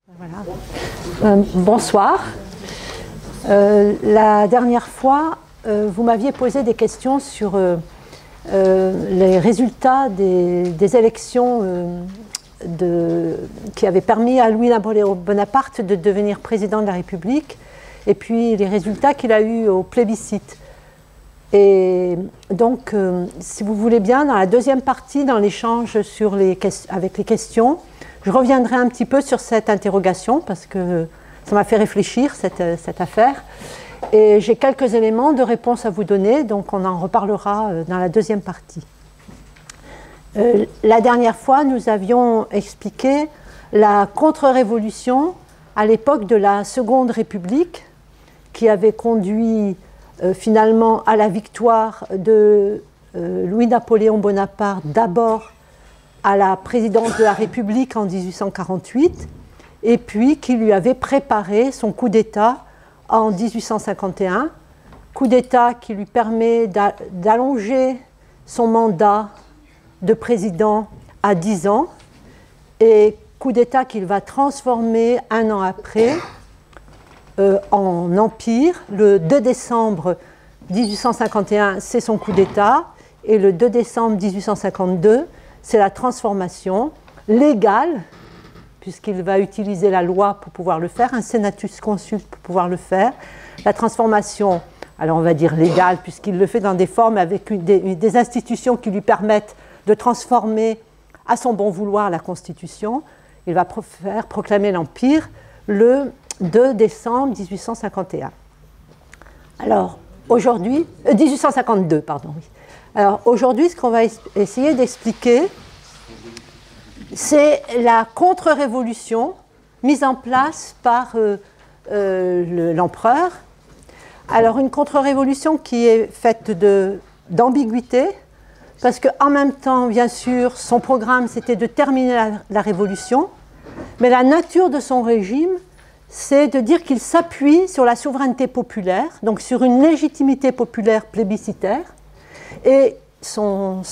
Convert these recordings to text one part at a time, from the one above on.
Voilà. Bonsoir. La dernière fois, vous m'aviez posé des questions sur les résultats des élections qui avaient permis à Louis-Napoléon Bonaparte de devenir président de la République, et puis les résultats qu'il a eus au plébiscite. Et donc, si vous voulez bien, dans la deuxième partie, dans l'échange avec les questions, je reviendrai un petit peu sur cette interrogation, parce que ça m'a fait réfléchir, cette affaire. Et j'ai quelques éléments de réponse à vous donner, donc on en reparlera dans la deuxième partie. La dernière fois, nous avions expliqué la contre-révolution à l'époque de la Seconde République, qui avait conduit finalement à la victoire de Louis-Napoléon Bonaparte, d'abord à la présidence de la République en 1848, et puis qui lui avait préparé son coup d'État en 1851, coup d'État qui lui permet d'allonger son mandat de président à 10 ans, et coup d'État qu'il va transformer un an après en empire. Le 2 décembre 1851, c'est son coup d'État, et le 2 décembre 1852, c'est la transformation légale, puisqu'il va utiliser la loi pour pouvoir le faire, un senatus consulte pour pouvoir le faire. La transformation, alors on va dire légale, puisqu'il le fait dans des formes avec des institutions qui lui permettent de transformer à son bon vouloir la Constitution. Il va faire proclamer l'Empire le 2 décembre 1851. Alors aujourd'hui, 1852, pardon, oui. Alors aujourd'hui, ce qu'on va essayer d'expliquer, c'est la contre-révolution mise en place par l'empereur. Alors une contre-révolution qui est faite d'ambiguïté, parce qu'en même temps, bien sûr, son programme c'était de terminer la révolution, mais la nature de son régime, c'est de dire qu'il s'appuie sur la souveraineté populaire, donc sur une légitimité populaire plébiscitaire, et son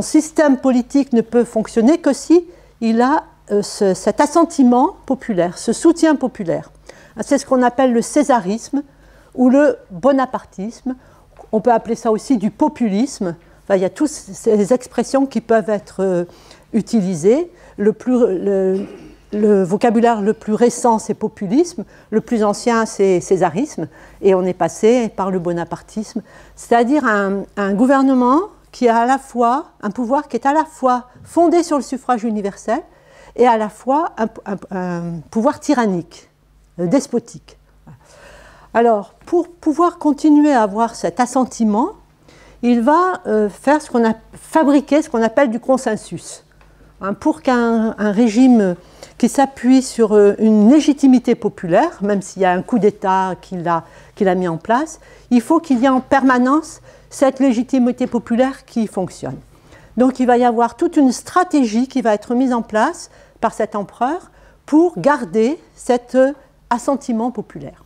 système politique ne peut fonctionner que si il a cet assentiment populaire, ce soutien populaire. C'est ce qu'on appelle le césarisme ou le bonapartisme. On peut appeler ça aussi du populisme. Enfin, il y a toutes ces expressions qui peuvent être utilisées. Le vocabulaire le plus récent, c'est populisme. Le plus ancien, c'est césarisme. Et on est passé par le bonapartisme. C'est-à-dire un gouvernement qui a à la fois un pouvoir qui est à la fois fondé sur le suffrage universel et à la fois un pouvoir tyrannique, despotique. Alors, pour pouvoir continuer à avoir cet assentiment, il va fabriquer ce qu'on appelle du consensus. Pour qu'un régime qui s'appuie sur une légitimité populaire, même s'il y a un coup d'État qu'il a mis en place, il faut qu'il y ait en permanence cette légitimité populaire qui fonctionne. Donc il va y avoir toute une stratégie qui va être mise en place par cet empereur pour garder cet assentiment populaire.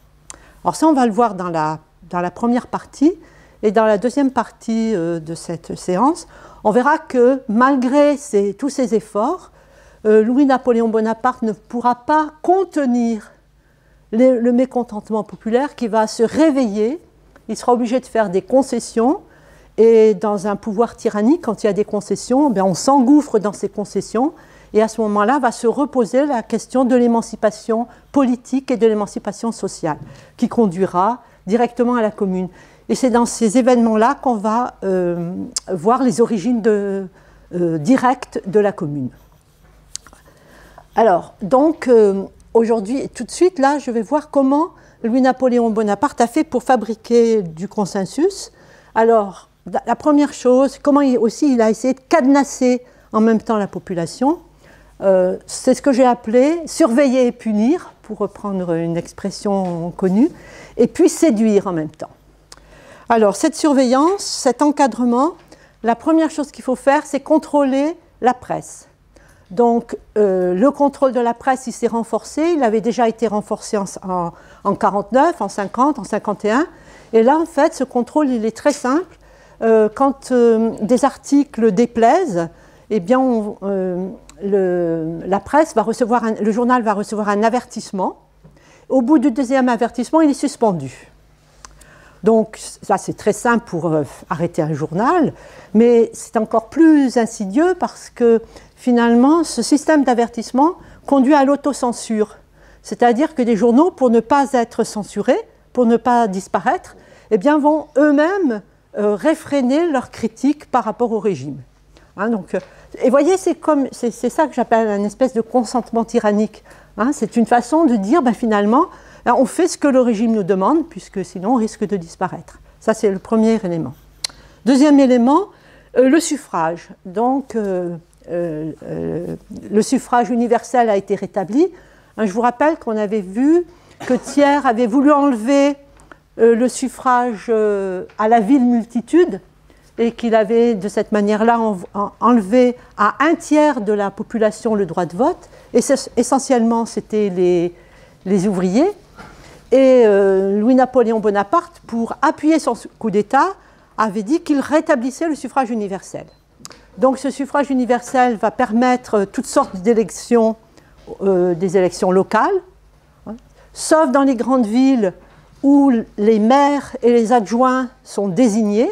Alors ça, on va le voir dans la première partie, et dans la deuxième partie de cette séance, on verra que malgré tous ces efforts, Louis-Napoléon Bonaparte ne pourra pas contenir le mécontentement populaire qui va se réveiller. Il sera obligé de faire des concessions, et dans un pouvoir tyrannique, quand il y a des concessions, on s'engouffre dans ces concessions, et à ce moment-là va se reposer la question de l'émancipation politique et de l'émancipation sociale, qui conduira directement à la Commune. Et c'est dans ces événements-là qu'on va voir les origines directes de la Commune. Alors, donc, aujourd'hui, tout de suite, là, je vais voir comment Louis-Napoléon Bonaparte a fait pour fabriquer du consensus. Alors, la première chose, comment il a essayé de cadenasser en même temps la population. C'est ce que j'ai appelé surveiller et punir, pour reprendre une expression connue, et puis séduire en même temps. Alors, cette surveillance, cet encadrement, la première chose qu'il faut faire, c'est contrôler la presse. Donc, le contrôle de la presse, il s'est renforcé. Il avait déjà été renforcé en 1949, en 1950, en 1951. Et là, en fait, ce contrôle, il est très simple. Quand des articles déplaisent, eh bien, la presse va recevoir, le journal va recevoir un avertissement. Au bout du deuxième avertissement, il est suspendu. Donc ça c'est très simple pour arrêter un journal, mais c'est encore plus insidieux parce que finalement ce système d'avertissement conduit à l'autocensure. C'est-à-dire que des journaux, pour ne pas être censurés, pour ne pas disparaître, eh bien, vont eux-mêmes réfréner leurs critiques par rapport au régime. Hein, donc, et voyez, c'est ça que j'appelle une espèce de consentement tyrannique. Hein, c'est une façon de dire, ben, finalement, on fait ce que le régime nous demande, puisque sinon on risque de disparaître. Ça, c'est le premier élément. Deuxième élément, le suffrage. Donc, le suffrage universel a été rétabli. Hein, je vous rappelle qu'on avait vu que Thiers avait voulu enlever le suffrage à la ville multitude et qu'il avait de cette manière-là enlevé à un tiers de la population le droit de vote. Et essentiellement, c'était les ouvriers. Et Louis-Napoléon Bonaparte, pour appuyer son coup d'État, avait dit qu'il rétablissait le suffrage universel. Donc ce suffrage universel va permettre toutes sortes d'élections, des élections locales, hein, sauf dans les grandes villes où les maires et les adjoints sont désignés.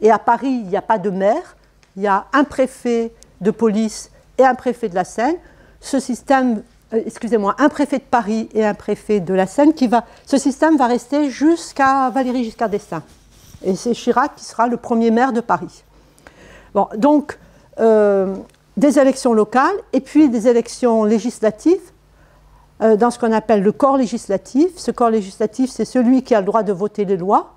Et à Paris, il n'y a pas de maire, il y a un préfet de police et un préfet de la Seine. Ce système, excusez-moi, un préfet de Paris et un préfet de la Seine, ce système va rester jusqu'à Valéry Giscard d'Estaing. Et c'est Chirac qui sera le premier maire de Paris. Bon, donc, des élections locales et puis des élections législatives dans ce qu'on appelle le corps législatif. Ce corps législatif, c'est celui qui a le droit de voter les lois,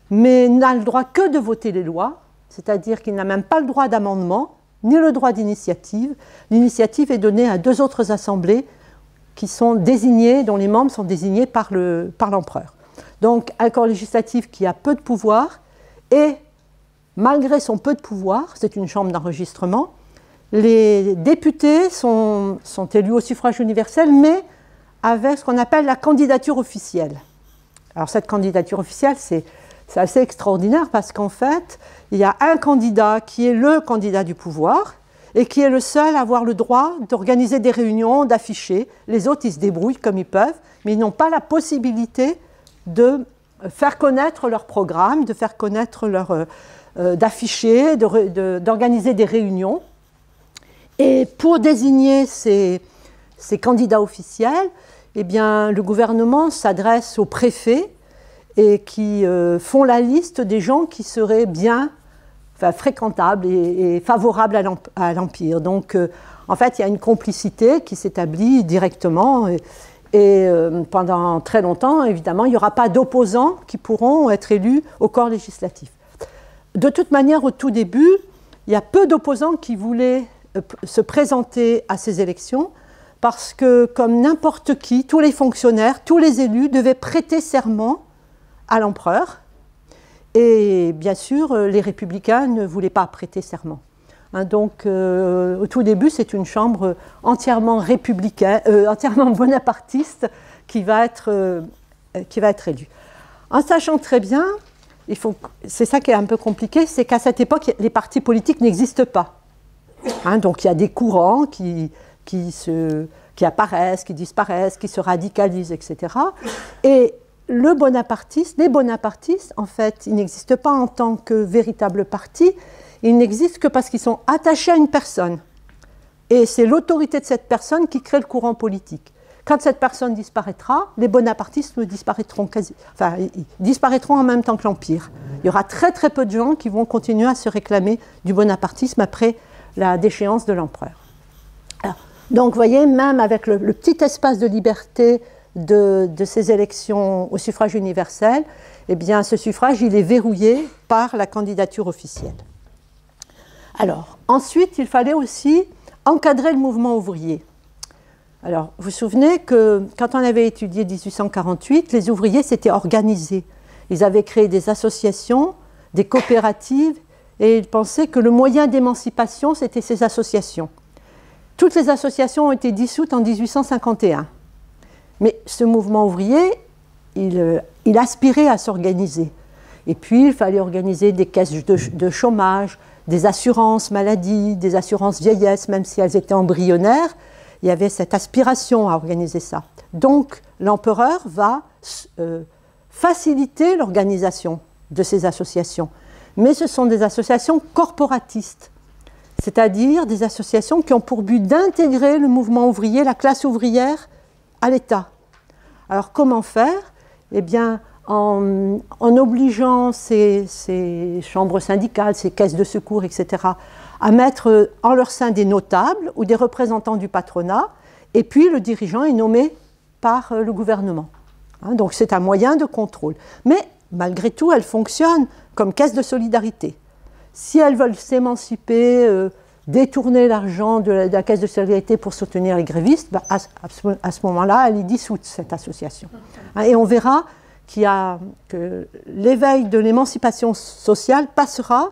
mais n'a le droit que de voter les lois, c'est-à-dire qu'il n'a même pas le droit d'amendement, ni le droit d'initiative. L'initiative est donnée à deux autres assemblées qui sont désignées, dont les membres sont désignés par l'empereur. Donc un corps législatif qui a peu de pouvoir, et malgré son peu de pouvoir, c'est une chambre d'enregistrement, les députés sont élus au suffrage universel, mais avec ce qu'on appelle la candidature officielle. Alors cette candidature officielle, c'est assez extraordinaire parce qu'en fait, il y a un candidat qui est le candidat du pouvoir et qui est le seul à avoir le droit d'organiser des réunions, d'afficher. Les autres, ils se débrouillent comme ils peuvent, mais ils n'ont pas la possibilité de faire connaître leur programme, de faire connaître d'afficher, d'organiser des réunions. Et pour désigner ces candidats officiels, eh bien, le gouvernement s'adresse aux préfets et qui font la liste des gens qui seraient fréquentables et favorables à l'Empire. Donc, en fait, il y a une complicité qui s'établit directement et pendant très longtemps, évidemment, il n'y aura pas d'opposants qui pourront être élus au corps législatif. De toute manière, au tout début, il y a peu d'opposants qui voulaient se présenter à ces élections parce que, comme n'importe qui, tous les fonctionnaires, tous les élus devaient prêter serment à l'empereur. Et bien sûr, les républicains ne voulaient pas prêter serment. Hein, donc, au tout début, c'est une chambre entièrement républicaine, entièrement bonapartiste qui va être élue. En sachant très bien, c'est ça qui est un peu compliqué, c'est qu'à cette époque, les partis politiques n'existent pas. Hein, donc, il y a des courants qui apparaissent, qui disparaissent, qui se radicalisent, etc. Et les bonapartistes, en fait, ils n'existent pas en tant que véritable parti, ils n'existent que parce qu'ils sont attachés à une personne. Et c'est l'autorité de cette personne qui crée le courant politique. Quand cette personne disparaîtra, les bonapartistes disparaîtront en même temps que l'Empire. Il y aura très très peu de gens qui vont continuer à se réclamer du bonapartisme après la déchéance de l'empereur. Donc, vous voyez, même avec le petit espace de liberté de ces élections au suffrage universel, eh bien, ce suffrage, il est verrouillé par la candidature officielle. Alors, ensuite, il fallait aussi encadrer le mouvement ouvrier. Alors, vous vous souvenez que quand on avait étudié 1848, les ouvriers s'étaient organisés. Ils avaient créé des associations, des coopératives, et ils pensaient que le moyen d'émancipation, c'était ces associations. Toutes les associations ont été dissoutes en 1851. Mais ce mouvement ouvrier, il aspirait à s'organiser. Et puis, il fallait organiser des caisses de chômage, des assurances maladie, des assurances vieillesse, même si elles étaient embryonnaires, il y avait cette aspiration à organiser ça. Donc l'empereur va faciliter l'organisation de ces associations. Mais ce sont des associations corporatistes, c'est-à-dire des associations qui ont pour but d'intégrer le mouvement ouvrier, la classe ouvrière, à l'État. Alors comment faire? Eh bien, en obligeant ces chambres syndicales, ces caisses de secours, etc., à mettre en leur sein des notables ou des représentants du patronat, et puis le dirigeant est nommé par le gouvernement. Donc c'est un moyen de contrôle. Mais malgré tout, elles fonctionnent comme caisse de solidarité. Si elles veulent s'émanciper, détourner l'argent de la caisse de solidarité pour soutenir les grévistes, ben à ce moment-là, elle est dissoute, cette association. Et on verra que l'éveil de l'émancipation sociale passera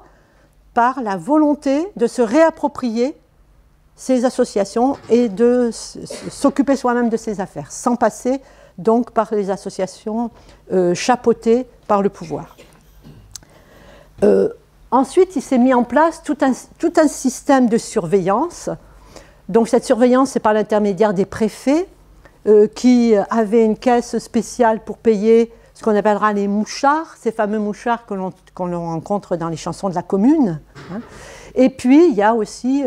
par la volonté de se réapproprier ces associations et de s'occuper soi-même de ses affaires, sans passer donc par les associations chapeautées par le pouvoir. Ensuite, il s'est mis en place tout un système de surveillance. Donc cette surveillance, c'est par l'intermédiaire des préfets qui avaient une caisse spéciale pour payer ce qu'on appellera les mouchards, ces fameux mouchards qu'on rencontre dans les chansons de la Commune. Et puis, il y a aussi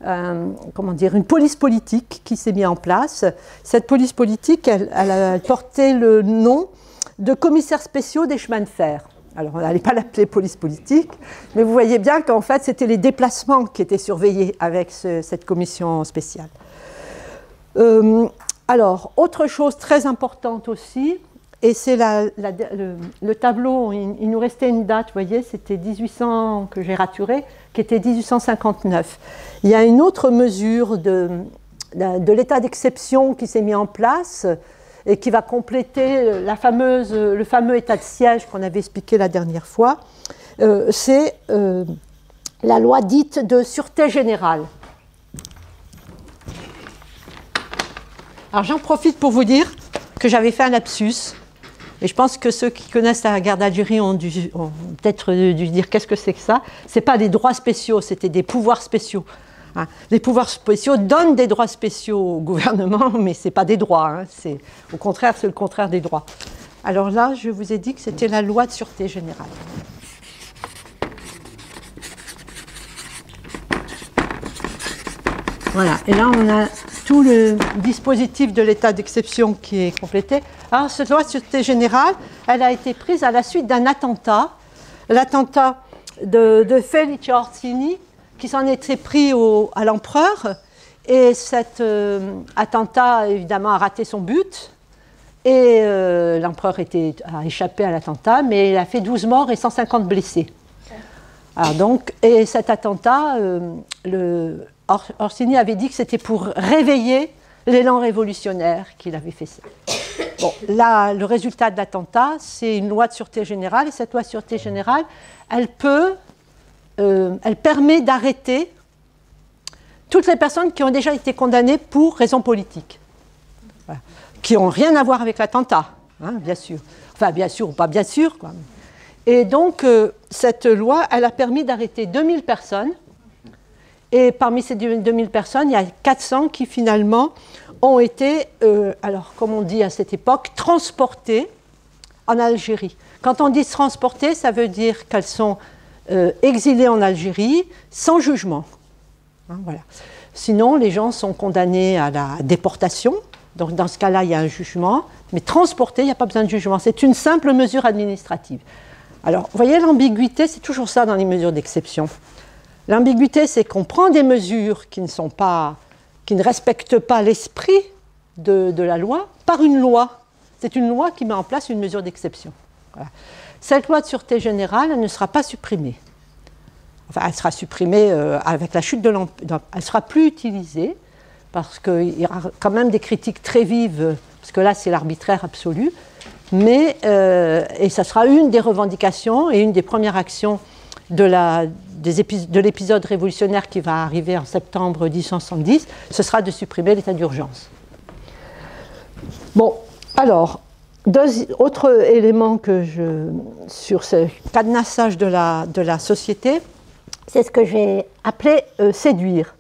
une police politique qui s'est mise en place. Cette police politique, elle portait le nom de commissaires spéciaux des chemins de fer. Alors, on n'allait pas l'appeler police politique, mais vous voyez bien qu'en fait, c'était les déplacements qui étaient surveillés avec cette commission spéciale. Alors, autre chose très importante aussi, et c'est le tableau, il nous restait une date, vous voyez, c'était 1800, que j'ai raturé, qui était 1859. Il y a une autre mesure de l'état d'exception qui s'est mis en place, et qui va compléter le fameux état de siège qu'on avait expliqué la dernière fois, c'est la loi dite de sûreté générale. Alors j'en profite pour vous dire que j'avais fait un lapsus, et je pense que ceux qui connaissent la guerre d'Algérie ont peut-être dû dire qu'est-ce que c'est que ça. Ce n'est pas des droits spéciaux, c'était des pouvoirs spéciaux. Les pouvoirs spéciaux donnent des droits spéciaux au gouvernement, mais ce n'est pas des droits. Au contraire, c'est le contraire des droits. Alors là, je vous ai dit que c'était la loi de sûreté générale. Voilà, et là, on a tout le dispositif de l'état d'exception qui est complété. Alors, cette loi de sûreté générale, elle a été prise à la suite d'un attentat, l'attentat de Felice Orsini, qui s'en était pris à l'empereur, et cet attentat, évidemment, a raté son but, et l'empereur a échappé à l'attentat, mais il a fait 12 morts et 150 blessés. Alors donc, et cet attentat, Orsini avait dit que c'était pour réveiller l'élan révolutionnaire qu'il avait fait ça. Bon, là, le résultat de l'attentat, c'est une loi de sûreté générale, et cette loi de sûreté générale, elle permet d'arrêter toutes les personnes qui ont déjà été condamnées pour raisons politiques, voilà, qui n'ont rien à voir avec l'attentat, bien sûr. Enfin, bien sûr ou pas bien sûr, quoi. Et donc, cette loi, elle a permis d'arrêter 2000 personnes. Et parmi ces 2000 personnes, il y a 400 qui, finalement, ont été, alors, comme on dit à cette époque, transportées en Algérie. Quand on dit transportées, ça veut dire qu'elles sont exilés en Algérie sans jugement. Voilà. Sinon, les gens sont condamnés à la déportation. Donc, dans ce cas-là, il y a un jugement. Mais transportés, il n'y a pas besoin de jugement. C'est une simple mesure administrative. Alors, vous voyez, l'ambiguïté, c'est toujours ça dans les mesures d'exception. L'ambiguïté, c'est qu'on prend des mesures qui ne respectent pas l'esprit de la loi par une loi. C'est une loi qui met en place une mesure d'exception. Voilà. Cette loi de sûreté générale, elle ne sera pas supprimée. Enfin, elle sera supprimée avec la chute de l'Empire. Elle ne sera plus utilisée parce qu'il y aura quand même des critiques très vives, parce que là, c'est l'arbitraire absolu. Mais, et ça sera une des revendications et une des premières actions de l'épisode révolutionnaire qui va arriver en septembre 1870, ce sera de supprimer l'état d'urgence. Bon, alors, autre élément sur ce cadenassage de la société, c'est ce que j'ai appelé séduire.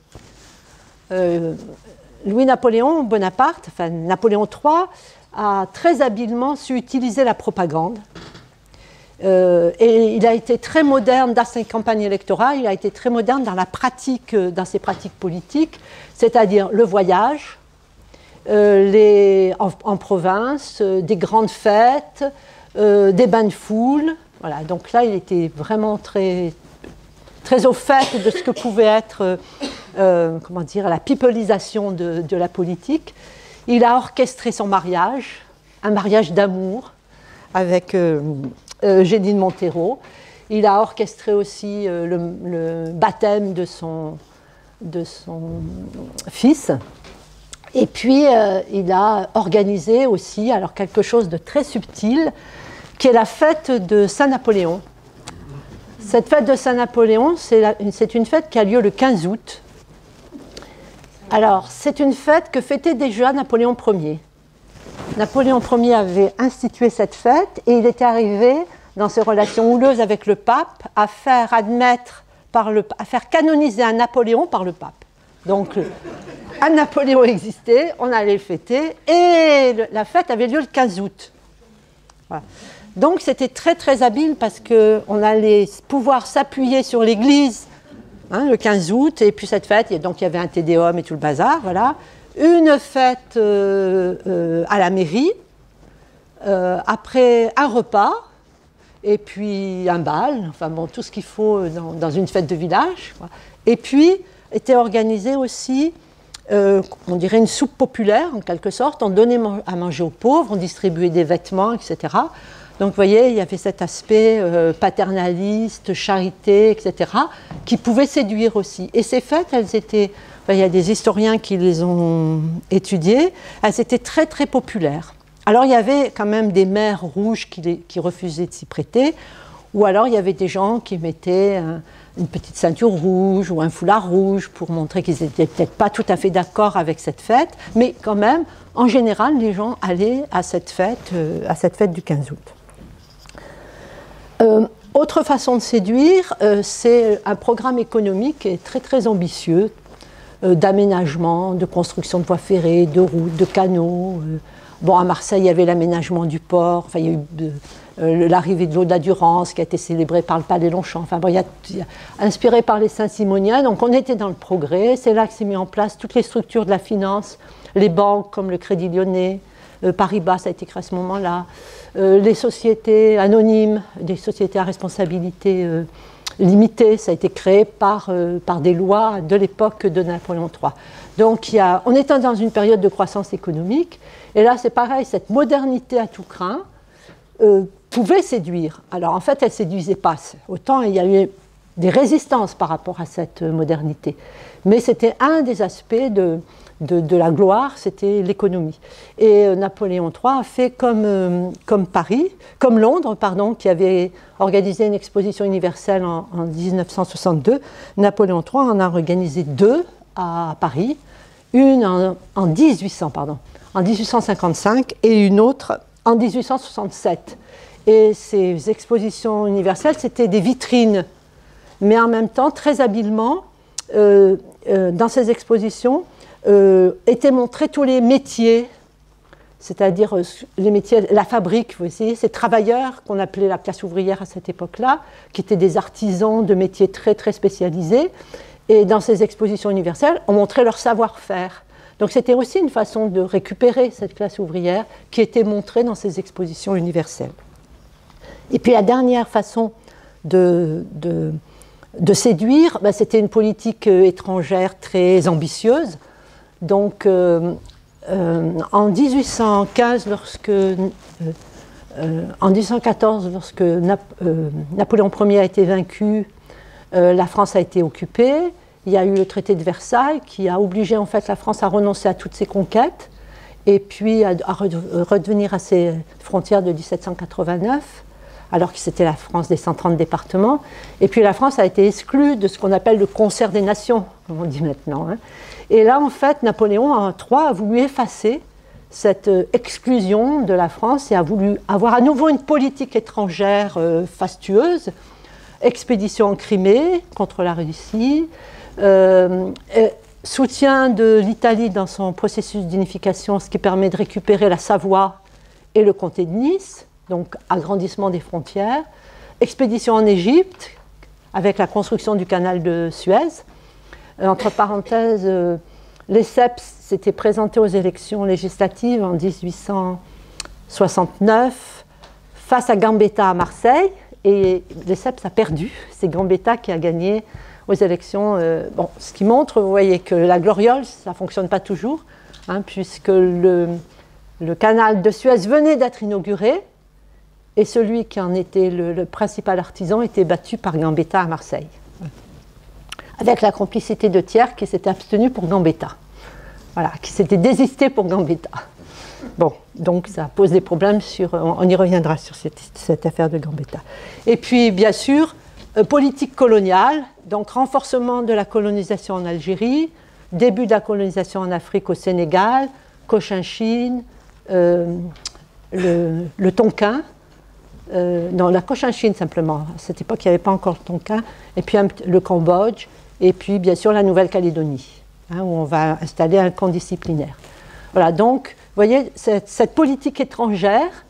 Louis-Napoléon Bonaparte, enfin Napoléon III, a très habilement su utiliser la propagande. Et il a été très moderne dans ses campagnes électorales, il a été très moderne dans dans ses pratiques politiques, c'est-à-dire le voyage, en province, des grandes fêtes, des bains de foule. Voilà, donc là, il était vraiment très, très au fait de ce que pouvait être comment dire, la peopleisation de la politique. Il a orchestré son mariage, un mariage d'amour avec Eugénie de Montero. Il a orchestré aussi le baptême de son fils. Et puis, il a organisé aussi alors, quelque chose de très subtil, qui est la fête de Saint-Napoléon. Cette fête de Saint-Napoléon, c'est une fête qui a lieu le 15 août. Alors, c'est une fête que fêtait déjà Napoléon Ier. Napoléon Ier avait institué cette fête et il était arrivé, dans ses relations houleuses avec le pape, à faire canoniser un Napoléon par le pape. Donc, un Napoléon existait, on allait le fêter, et la fête avait lieu le 15 août. Voilà. Donc, c'était très, très habile parce qu'on allait pouvoir s'appuyer sur l'Église le 15 août, et puis cette fête, donc il y avait un tédéum et tout le bazar, voilà. Une fête à la mairie, après un repas, et puis un bal, enfin bon, tout ce qu'il faut dans une fête de village. Quoi. Et puis, était organisée aussi, on dirait une soupe populaire, en quelque sorte, on donnait à manger aux pauvres, on distribuait des vêtements, etc. Donc, vous voyez, il y avait cet aspect paternaliste, charité, etc., qui pouvait séduire aussi. Et ces fêtes, elles étaient, il y a des historiens qui les ont étudiées, elles étaient très, très populaires. Alors, il y avait quand même des mères rouges qui refusaient de s'y prêter, ou alors il y avait des gens qui mettaient une petite ceinture rouge ou un foulard rouge pour montrer qu'ils n'étaient peut-être pas tout à fait d'accord avec cette fête, mais quand même, en général, les gens allaient à cette fête du 15 août. Autre façon de séduire, c'est un programme économique qui est très très ambitieux, d'aménagement, de construction de voies ferrées, de routes, de canaux. Bon, à Marseille, il y avait l'aménagement du port, enfin, il y a eu l'arrivée de l'eau de la Durance qui a été célébrée par le Palais Longchamp, enfin, bon, inspiré par les Saint-Simoniens, donc on était dans le progrès, c'est là que s'est mis en place toutes les structures de la finance, les banques comme le Crédit Lyonnais, Paribas, ça a été créé à ce moment-là, les sociétés anonymes, des sociétés à responsabilité limitée, ça a été créé par des lois de l'époque de Napoléon III. Donc on était dans une période de croissance économique, et là c'est pareil, cette modernité à tout crin pouvait séduire. Alors en fait, elle ne séduisait pas. Autant il y a eu des résistances par rapport à cette modernité. Mais c'était un des aspects de la gloire, c'était l'économie. Et Napoléon III a fait comme Londres, pardon, qui avait organisé une exposition universelle en 1962. Napoléon III en a organisé deux à Paris, une en 1855 et une autre en 1867. Et ces expositions universelles, c'était des vitrines, mais en même temps, très habilement, dans ces expositions, étaient montrés tous les métiers, c'est-à-dire les métiers, la fabrique, vous voyez, ces travailleurs qu'on appelait la classe ouvrière à cette époque-là, qui étaient des artisans de métiers très, très spécialisés. Et dans ces expositions universelles, on montrait leur savoir-faire. Donc c'était aussi une façon de récupérer cette classe ouvrière qui était montrée dans ces expositions universelles. Et puis la dernière façon de séduire, c'était une politique étrangère très ambitieuse. Donc en 1815, en 1814, lorsque Napoléon Ier a été vaincu, la France a été occupée. Il y a eu le traité de Versailles qui a obligé en fait la France à renoncer à toutes ses conquêtes et puis à redevenir à ses frontières de 1789, alors que c'était la France des 130 départements. Et puis la France a été exclue de ce qu'on appelle le concert des nations, comme on dit maintenant. Et là, en fait, Napoléon III a voulu effacer cette exclusion de la France et a voulu avoir à nouveau une politique étrangère fastueuse. expédition en Crimée contre la Russie, soutien de l'Italie dans son processus d'unification, ce qui permet de récupérer la Savoie et le comté de Nice, donc agrandissement des frontières, expédition en Égypte, avec la construction du canal de Suez. Entre parenthèses, Lesseps s'était présenté aux élections législatives en 1869 face à Gambetta à Marseille, et Lesseps a perdu. C'est Gambetta qui a gagné aux élections. Bon, ce qui montre, vous voyez, que la gloriole, ça ne fonctionne pas toujours, hein, puisque le canal de Suez venait d'être inauguré, et celui qui en était le principal artisan était battu par Gambetta à Marseille, avec la complicité de Thiers qui s'était abstenu pour Gambetta, voilà, qui s'était désisté pour Gambetta. Bon, donc ça pose des problèmes on y reviendra sur cette affaire de Gambetta. Et puis, bien sûr, politique coloniale, donc renforcement de la colonisation en Algérie, début de la colonisation en Afrique au Sénégal, Cochinchine, le Tonkin, non, la Cochinchine simplement, à cette époque il n'y avait pas encore le Tonkin, et puis le Cambodge, et puis bien sûr la Nouvelle-Calédonie, hein, où on va installer un camp disciplinaire. Voilà, donc, vous voyez, cette politique étrangère,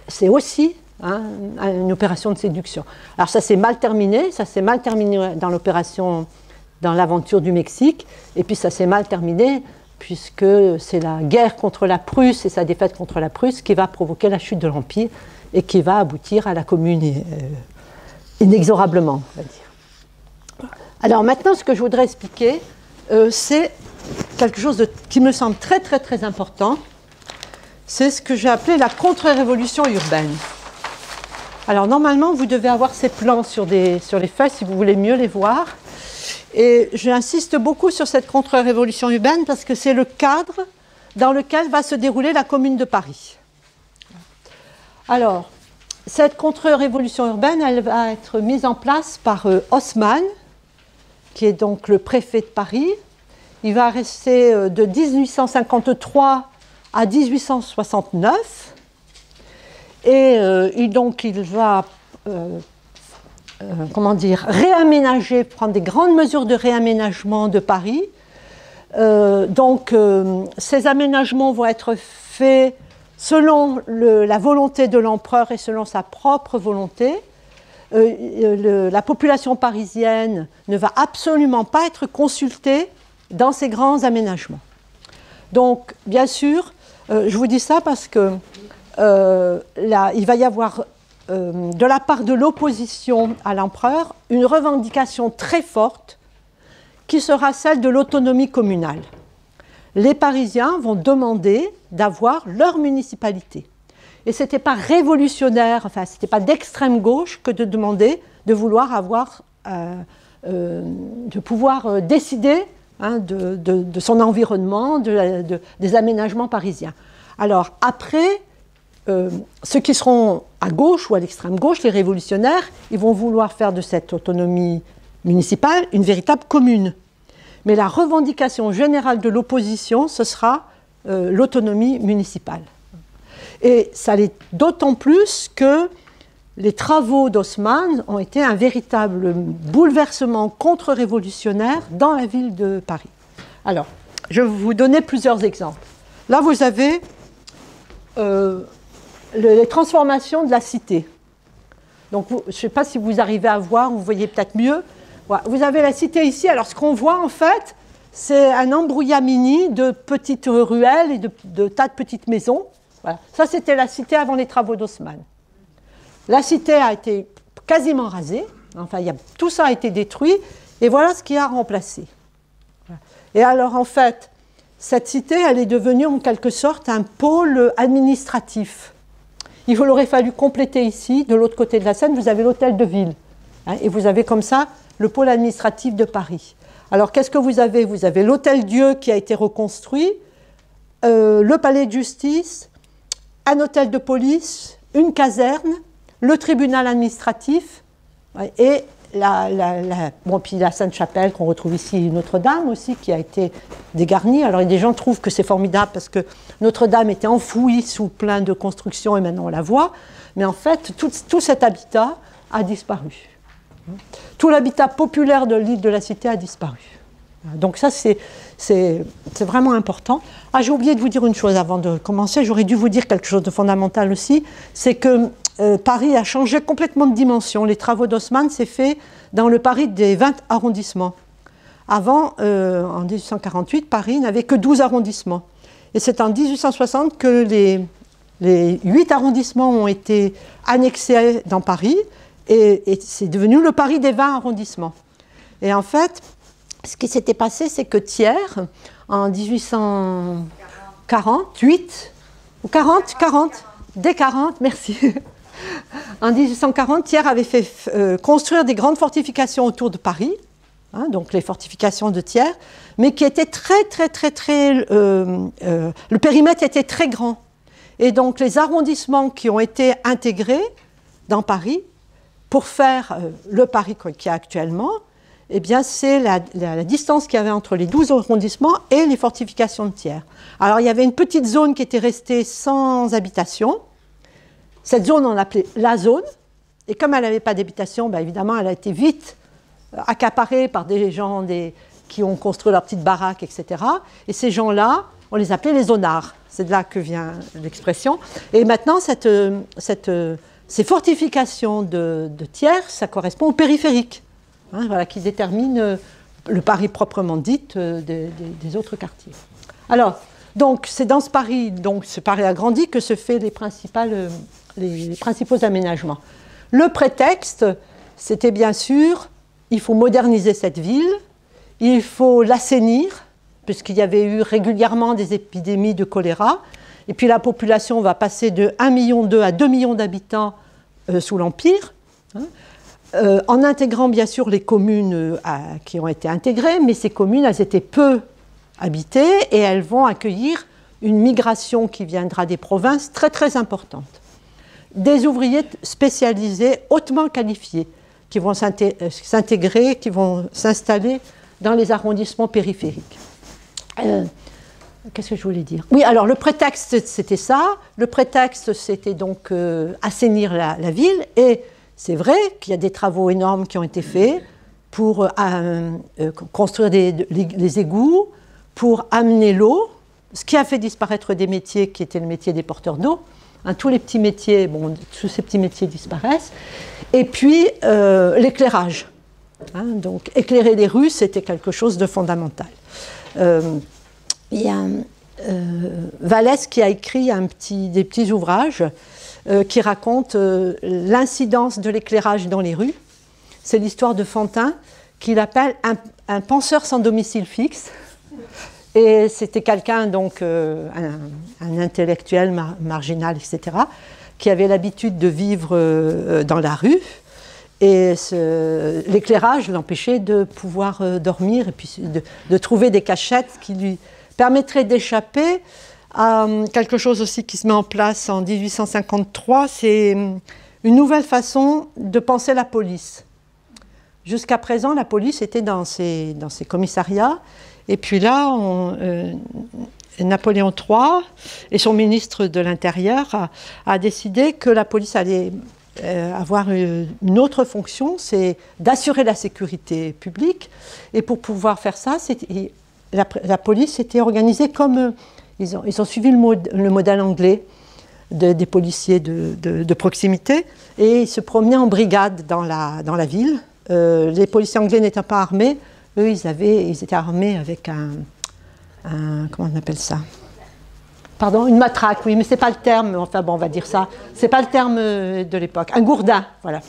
c'est aussi, hein, une opération de séduction. Alors ça s'est mal terminé dans l'opération, dans l'aventure du Mexique, et puis ça s'est mal terminé puisque c'est la guerre contre la Prusse et sa défaite contre la Prusse qui va provoquer la chute de l'Empire et qui va aboutir à la Commune inexorablement, on va dire. Alors maintenant, ce que je voudrais expliquer, c'est quelque chose qui me semble très très très important, c'est ce que j'ai appelé la contre-révolution urbaine. Alors normalement, vous devez avoir ces plans sur les feuilles si vous voulez mieux les voir. Et j'insiste beaucoup sur cette contre-révolution urbaine parce que c'est le cadre dans lequel va se dérouler la Commune de Paris. Alors, cette contre-révolution urbaine, elle va être mise en place par Haussmann, qui est donc le préfet de Paris. Il va rester de 1853 à 1869. Et donc, il va réaménager, prendre des grandes mesures de réaménagement de Paris. Ces aménagements vont être faits selon la volonté de l'empereur et selon sa propre volonté. La population parisienne ne va absolument pas être consultée dans ces grands aménagements. Donc, bien sûr, je vous dis ça parce que il va y avoir de la part de l'opposition à l'empereur une revendication très forte qui sera celle de l'autonomie communale. Les Parisiens vont demander d'avoir leur municipalité. Et ce n'était pas révolutionnaire, enfin, ce n'était pas d'extrême gauche que de demander de vouloir avoir, de pouvoir décider, hein, de son environnement, des aménagements parisiens. Alors, après, ceux qui seront à gauche ou à l'extrême gauche, les révolutionnaires, ils vont vouloir faire de cette autonomie municipale une véritable commune. Mais la revendication générale de l'opposition, ce sera l'autonomie municipale. Et ça l'est d'autant plus que les travaux d'Haussmann ont été un véritable bouleversement contre-révolutionnaire dans la ville de Paris. Alors, je vais vous donner plusieurs exemples. Là, vous avez les transformations de la cité. Donc, je ne sais pas si vous arrivez à voir, vous voyez peut-être mieux. Voilà, vous avez la cité ici. Alors, ce qu'on voit, en fait, c'est un embrouillamini de petites ruelles et de tas de petites maisons. Voilà. Ça, c'était la cité avant les travaux d'Haussmann. La cité a été quasiment rasée. Enfin, tout ça a été détruit. Et voilà ce qui a remplacé. Voilà. Et alors, en fait, cette cité, elle est devenue en quelque sorte un pôle administratif. Il aurait fallu compléter ici, de l'autre côté de la Seine, vous avez l'hôtel de ville. Hein, et vous avez comme ça le pôle administratif de Paris. Alors, qu'est-ce que vous avez? Vous avez l'hôtel-Dieu qui a été reconstruit, le palais de justice, un hôtel de police, une caserne, le tribunal administratif et puis la Sainte-Chapelle qu'on retrouve ici, Notre-Dame aussi, qui a été dégarnie. Alors, des gens trouvent que c'est formidable parce que Notre-Dame était enfouie sous plein de constructions et maintenant on la voit. Mais en fait, tout cet habitat a disparu. Tout l'habitat populaire de l'île de la Cité a disparu. Donc ça, c'est vraiment important. Ah, j'ai oublié de vous dire une chose avant de commencer, j'aurais dû vous dire quelque chose de fondamental aussi, c'est que Paris a changé complètement de dimension. Les travaux d'Haussmann s'est fait dans le Paris des 20 arrondissements. Avant, en 1848, Paris n'avait que 12 arrondissements. Et c'est en 1860 que les 8 arrondissements ont été annexés dans Paris, et c'est devenu le Paris des 20 arrondissements. Et en fait, ce qui s'était passé, c'est que Thiers, en 1848, ou 40, dès 40, merci. En 1840, Thiers avait fait construire des grandes fortifications autour de Paris, hein, donc les fortifications de Thiers, mais qui étaient le périmètre était très grand. Et donc les arrondissements qui ont été intégrés dans Paris, pour faire le Paris qu'il y a actuellement, eh bien, c'est la distance qu'il y avait entre les 12 arrondissements et les fortifications de Thiers. Alors, il y avait une petite zone qui était restée sans habitation. Cette zone, on l'appelait la zone. Et comme elle n'avait pas d'habitation, ben, évidemment, elle a été vite accaparée par des gens qui ont construit leurs petites baraques, etc. Et ces gens-là, on les appelait les zonards. C'est de là que vient l'expression. Et maintenant, ces fortifications de Thiers, ça correspond au périphérique. Hein, voilà, qui détermine le Paris proprement dit des autres quartiers. Alors, donc, c'est dans ce Paris agrandi que se fait les principaux aménagements. Le prétexte, c'était bien sûr, il faut moderniser cette ville, il faut l'assainir, puisqu'il y avait eu régulièrement des épidémies de choléra, et puis la population va passer de 1,2 million à 2 millions d'habitants sous l'Empire, hein. En intégrant bien sûr les communes qui ont été intégrées, mais ces communes, elles étaient peu habitées et elles vont accueillir une migration qui viendra des provinces très très importante. Des ouvriers spécialisés, hautement qualifiés, qui vont s'intégrer, qui vont s'installer dans les arrondissements périphériques. Qu'est-ce que je voulais dire? Oui, alors le prétexte, c'était ça. Le prétexte, c'était donc assainir la ville. Et c'est vrai qu'il y a des travaux énormes qui ont été faits pour construire les égouts, pour amener l'eau, ce qui a fait disparaître des métiers qui étaient le métier des porteurs d'eau. Hein, tous les petits métiers, bon, tous ces petits métiers disparaissent. Et puis l'éclairage. Hein, donc éclairer les rues, c'était quelque chose de fondamental. Il y a Vallès qui a écrit des petits ouvrages qui racontent l'incidence de l'éclairage dans les rues. C'est l'histoire de Fantin, qu'il appelle un penseur sans domicile fixe. Et c'était quelqu'un, donc un intellectuel marginal, etc., qui avait l'habitude de vivre dans la rue. Et l'éclairage l'empêchait de pouvoir dormir et puis de trouver des cachettes qui lui permettraient d'échapper à quelque chose aussi qui se met en place en 1853, c'est une nouvelle façon de penser la police. Jusqu'à présent, la police était dans ses commissariats, et puis là, Napoléon III et son ministre de l'Intérieur a décidé que la police allait avoir une autre fonction, c'est d'assurer la sécurité publique, et pour pouvoir faire ça, la police était organisée comme... Ils ont suivi le modèle anglais des policiers de proximité et ils se promenaient en brigade dans la ville. Les policiers anglais n'étant pas armés, eux, ils étaient armés avec comment on appelle ça? Pardon, une matraque, oui, mais c'est pas le terme, enfin bon, on va dire ça. C'est pas le terme de l'époque. Un gourdin, voilà.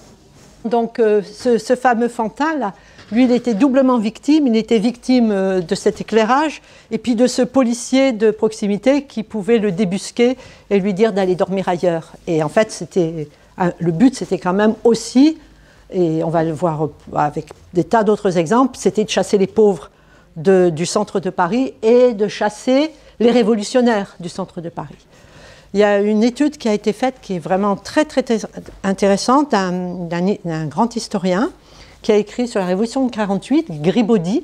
Donc ce fameux Fantin, là, lui, il était doublement victime. Il était victime de cet éclairage et puis de ce policier de proximité qui pouvait le débusquer et lui dire d'aller dormir ailleurs. Et en fait, le but, c'était quand même aussi, et on va le voir avec des tas d'autres exemples, c'était de chasser les pauvres du centre de Paris et de chasser les révolutionnaires du centre de Paris. Il y a une étude qui a été faite qui est vraiment très, très, très intéressante d'un grand historien qui a écrit sur la Révolution de 1948, Gribaudy,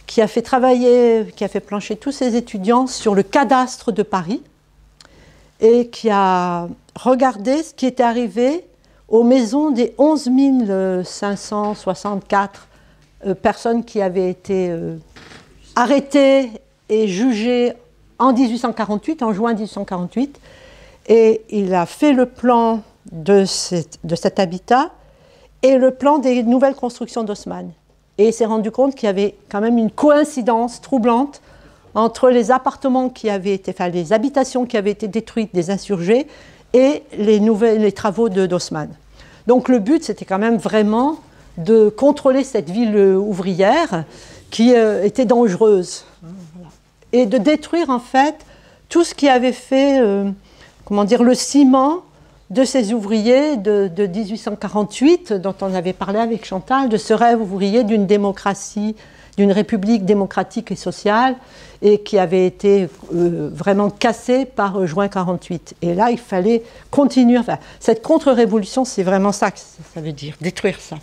qui a fait plancher tous ses étudiants sur le cadastre de Paris et qui a regardé ce qui était arrivé aux maisons des 11 564 personnes qui avaient été arrêtées et jugées en 1848, en juin 1848. Et il a fait le plan de cet habitat et le plan des nouvelles constructions d'Haussmann. Et il s'est rendu compte qu'il y avait quand même une coïncidence troublante entre les appartements qui avaient été, enfin les habitations qui avaient été détruites des insurgés et les travaux d'Haussmann. Donc le but, c'était quand même vraiment de contrôler cette ville ouvrière qui était dangereuse et de détruire en fait tout ce qui avait fait, comment dire, le ciment de ces ouvriers de 1848, dont on avait parlé avec Chantal, de ce rêve ouvrier d'une démocratie, d'une république démocratique et sociale, et qui avait été vraiment cassé par juin 48. Et là, il fallait continuer. Enfin, cette contre-révolution, c'est vraiment ça que ça veut dire, détruire ça.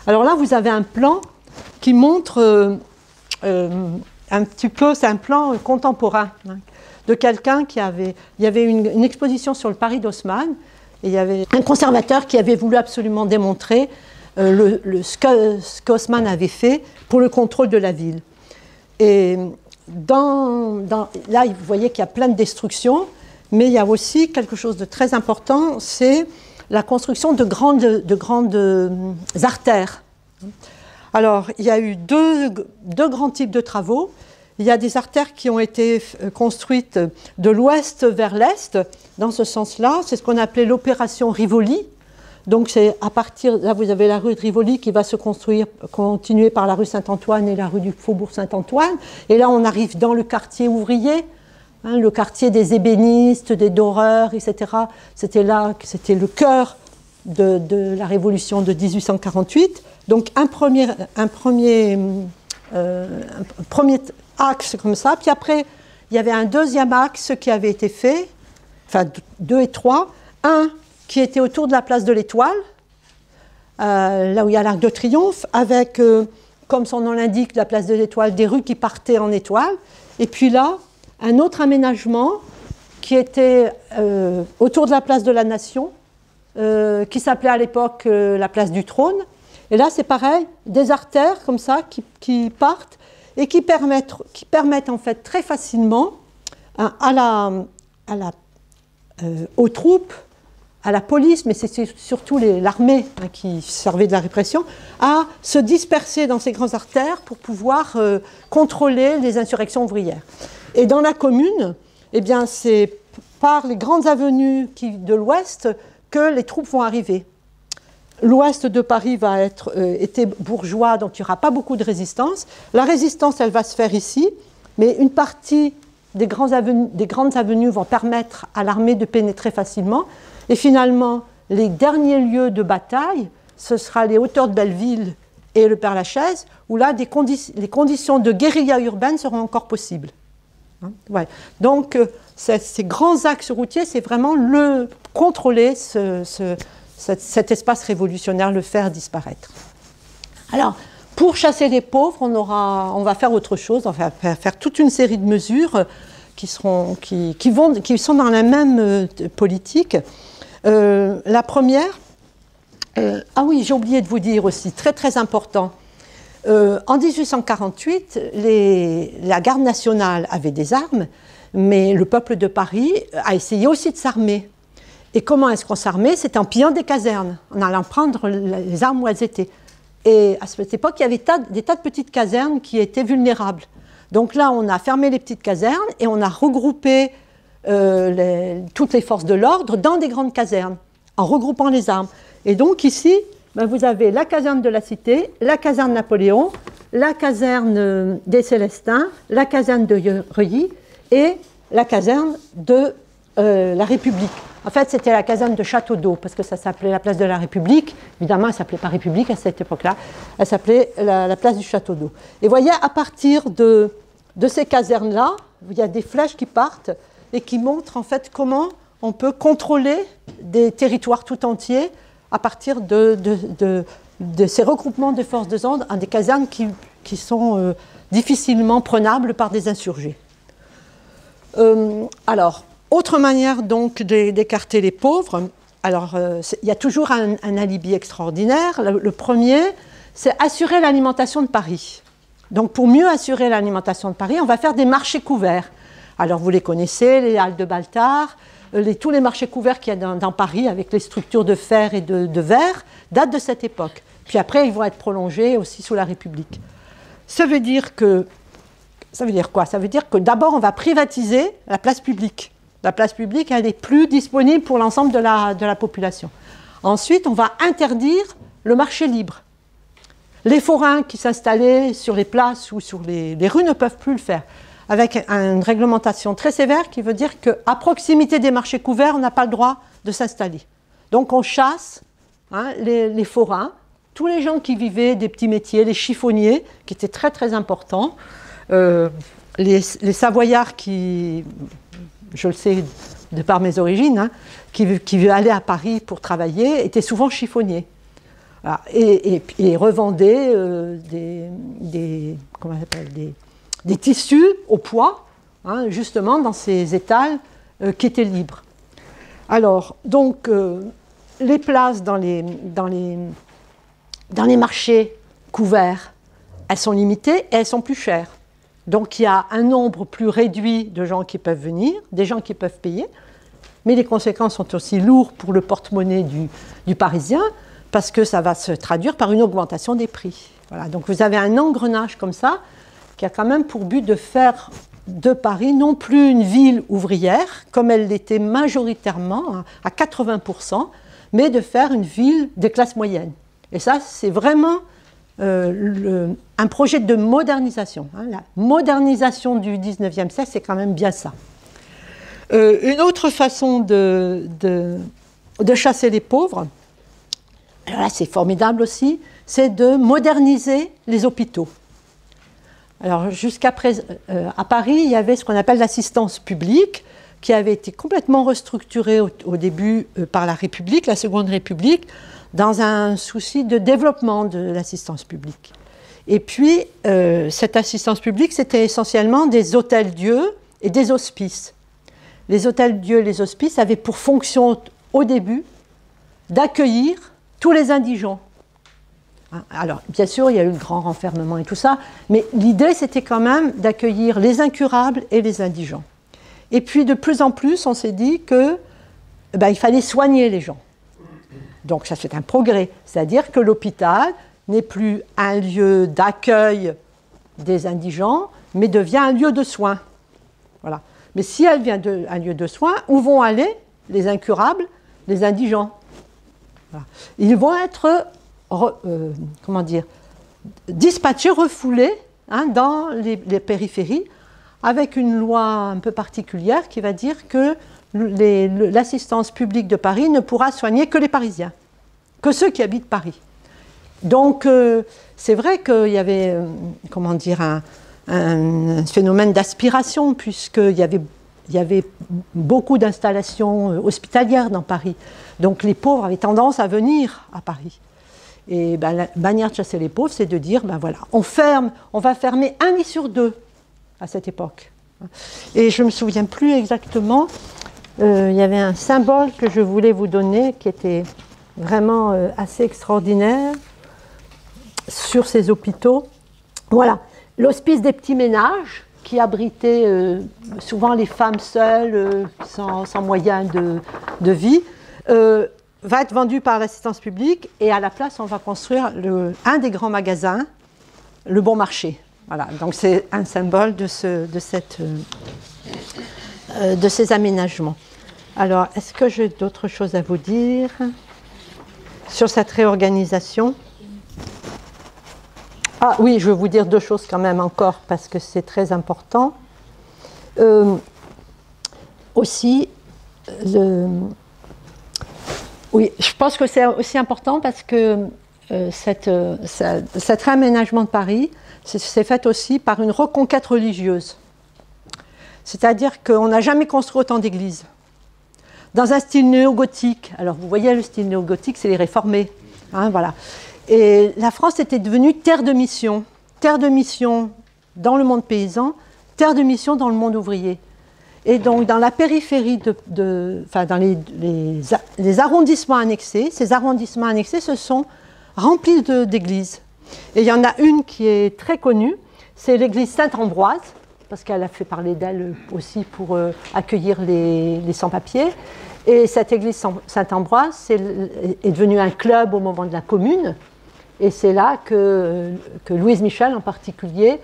Alors là, vous avez un plan qui montre un petit peu, c'est un plan contemporain, hein, de quelqu'un qui avait... Il y avait une exposition sur le Paris d'Haussmann, et il y avait un conservateur qui avait voulu absolument démontrer ce qu'Haussmann avait fait pour le contrôle de la ville. Et là, vous voyez qu'il y a plein de destructions, mais il y a aussi quelque chose de très important, c'est la construction de grandes artères. Alors, il y a eu deux grands types de travaux. Il y a des artères qui ont été construites de l'ouest vers l'est, dans ce sens-là. C'est ce qu'on appelait l'opération Rivoli. Donc, c'est à partir, là, vous avez la rue de Rivoli qui va se continuer par la rue Saint-Antoine et la rue du Faubourg Saint-Antoine. Et là, on arrive dans le quartier ouvrier, hein, le quartier des ébénistes, des doreurs, etc. C'était là, c'était le cœur de la révolution de 1848. Donc, un premier axe comme ça. Puis après, il y avait un deuxième axe qui avait été fait, enfin 2 et 3. Un qui était autour de la place de l'Étoile, là où il y a l'Arc de Triomphe, avec, comme son nom l'indique, la place de l'Étoile, des rues qui partaient en étoile. Et puis là, un autre aménagement qui était autour de la place de la Nation, qui s'appelait à l'époque la place du Trône. Et là, c'est pareil, des artères comme ça qui partent et qui permettent en fait très facilement aux troupes, à la police, mais c'est surtout l'armée hein, qui servait de la répression, à se disperser dans ces grandes artères pour pouvoir contrôler les insurrections ouvrières. Et dans la commune, eh bien, c'est par les grandes avenues de l'ouest que les troupes vont arriver. L'ouest de Paris va était bourgeois, donc il n'y aura pas beaucoup de résistance. La résistance, elle va se faire ici, mais une partie des grandes avenues vont permettre à l'armée de pénétrer facilement. Et finalement, les derniers lieux de bataille, ce sera les hauteurs de Belleville et le Père-Lachaise, où là, les conditions de guérilla urbaine seront encore possibles. Hein, ouais. Donc, ces grands axes routiers, c'est vraiment contrôler cet espace révolutionnaire, le faire disparaître. Alors, pour chasser les pauvres, on va faire autre chose, on va faire toute une série de mesures qui sont dans la même politique. La première, ah oui, j'ai oublié de vous dire aussi, très très important, en 1848, la garde nationale avait des armes, mais le peuple de Paris a essayé aussi de s'armer. Et comment est-ce qu'on s'armait? C'était en pillant des casernes, en allant prendre les armes où elles étaient. Et à cette époque, il y avait des tas de petites casernes qui étaient vulnérables. Donc là, on a fermé les petites casernes et on a regroupé toutes les forces de l'ordre dans des grandes casernes, en regroupant les armes. Et donc ici, ben, vous avez la caserne de la Cité, la caserne Napoléon, la caserne des Célestins, la caserne de Reuilly et la caserne de la République. En fait, c'était la caserne de Château-d'Eau, parce que ça s'appelait la place de la République. Évidemment, elle ne s'appelait pas République à cette époque-là. Elle s'appelait la place du Château-d'Eau. Et vous voyez, à partir de ces casernes-là, il y a des flèches qui partent et qui montrent en fait comment on peut contrôler des territoires tout entiers à partir de ces regroupements de forces de l'ordre à des casernes qui sont difficilement prenables par des insurgés. Alors, autre manière donc d'écarter les pauvres, alors, il y a toujours un alibi extraordinaire. Le premier, c'est assurer l'alimentation de Paris. Donc, pour mieux assurer l'alimentation de Paris, on va faire des marchés couverts. Alors, vous les connaissez, les halles de Baltard, tous les marchés couverts qu'il y a dans Paris, avec les structures de fer et de verre, datent de cette époque. Puis après, ils vont être prolongés aussi sous la République. Ça veut dire quoi? Ça veut dire que d'abord, on va privatiser la place publique. La place publique, elle n'est plus disponible pour l'ensemble de la population. Ensuite, on va interdire le marché libre. Les forains qui s'installaient sur les places ou sur les rues ne peuvent plus le faire, avec une réglementation très sévère qui veut dire qu'à proximité des marchés couverts, on n'a pas le droit de s'installer. Donc on chasse les forains, tous les gens qui vivaient des petits métiers, les chiffonniers, qui étaient très très importants, les Savoyards qui, je le sais de par mes origines, qui allaient à Paris pour travailler, étaient souvent chiffonniers. Voilà. Et revendaient des tissus au poids, justement dans ces étals qui étaient libres. Alors, donc, les places dans les marchés couverts, elles sont limitées et elles sont plus chères. Donc, il y a un nombre plus réduit de gens qui peuvent venir, des gens qui peuvent payer, mais les conséquences sont aussi lourdes pour le porte-monnaie du Parisien, parce que ça va se traduire par une augmentation des prix. Voilà, donc vous avez un engrenage comme ça, qui a quand même pour but de faire de Paris non plus une ville ouvrière, comme elle l'était majoritairement, à 80%, mais de faire une ville des classes moyennes. Et ça, c'est vraiment un projet de modernisation. La modernisation du 19e siècle, c'est quand même bien ça. Une autre façon de chasser les pauvres, alors là, c'est formidable aussi, c'est de moderniser les hôpitaux. Alors, jusqu'à présent, à Paris, il y avait ce qu'on appelle l'assistance publique, qui avait été complètement restructurée au début par la République, la Seconde République, dans un souci de développement de l'assistance publique. Et puis, cette assistance publique, c'était essentiellement des hôtels-dieux et des hospices. Les hôtels-dieux et les hospices avaient pour fonction, au début, d'accueillir tous les indigents. Alors, bien sûr, il y a eu le grand renfermement et tout ça, mais l'idée, c'était quand même d'accueillir les incurables et les indigents. Et puis, de plus en plus, on s'est dit qu'il fallait soigner les gens. Donc, ça, c'est un progrès. C'est-à-dire que l'hôpital n'est plus un lieu d'accueil des indigents, mais devient un lieu de soins. Voilà. Mais si elle devient un lieu de soins, où vont aller les incurables, les indigents? Voilà. Ils vont être dispatchés, refoulés dans les périphéries, avec une loi un peu particulière qui va dire que l'assistance publique de Paris ne pourra soigner que les Parisiens, que ceux qui habitent Paris. Donc, c'est vrai qu'il y avait un phénomène d'aspiration, puisqu'il y avait beaucoup d'installations hospitalières dans Paris. Donc, les pauvres avaient tendance à venir à Paris. Et la manière de chasser les pauvres, c'est de dire, voilà, on va fermer un lit sur deux à cette époque. Et je ne me souviens plus exactement, il y avait un symbole que je voulais vous donner qui était vraiment assez extraordinaire sur ces hôpitaux. Voilà, l'hospice des petits ménages qui abritait souvent les femmes seules, sans moyens de vie, va être vendu par l'assistance publique et à la place, on va construire un des grands magasins, le Bon Marché. Voilà, donc c'est un symbole de ces aménagements. Alors, est-ce que j'ai d'autres choses à vous dire sur cette réorganisation? Ah oui, je vais vous dire deux choses quand même encore, parce que c'est très important. Aussi, oui, je pense que c'est aussi important parce que cet réaménagement de Paris, c'est fait aussi par une reconquête religieuse. C'est-à-dire qu'on n'a jamais construit autant d'églises. Dans un style néo-gothique. Alors, vous voyez, le style néo-gothique, c'est les réformés. Voilà. Et la France était devenue terre de mission dans le monde paysan, terre de mission dans le monde ouvrier. Et donc, dans la périphérie, enfin, dans les arrondissements annexés, ces arrondissements annexés se sont remplis d'églises. Et il y en a une qui est très connue, c'est l'église Saint-Ambroise, parce qu'elle a fait parler d'elle aussi pour accueillir les sans-papiers. Et cette église Saint-Ambroise est devenue un club au moment de la Commune. Et c'est là que Louise Michel, en particulier,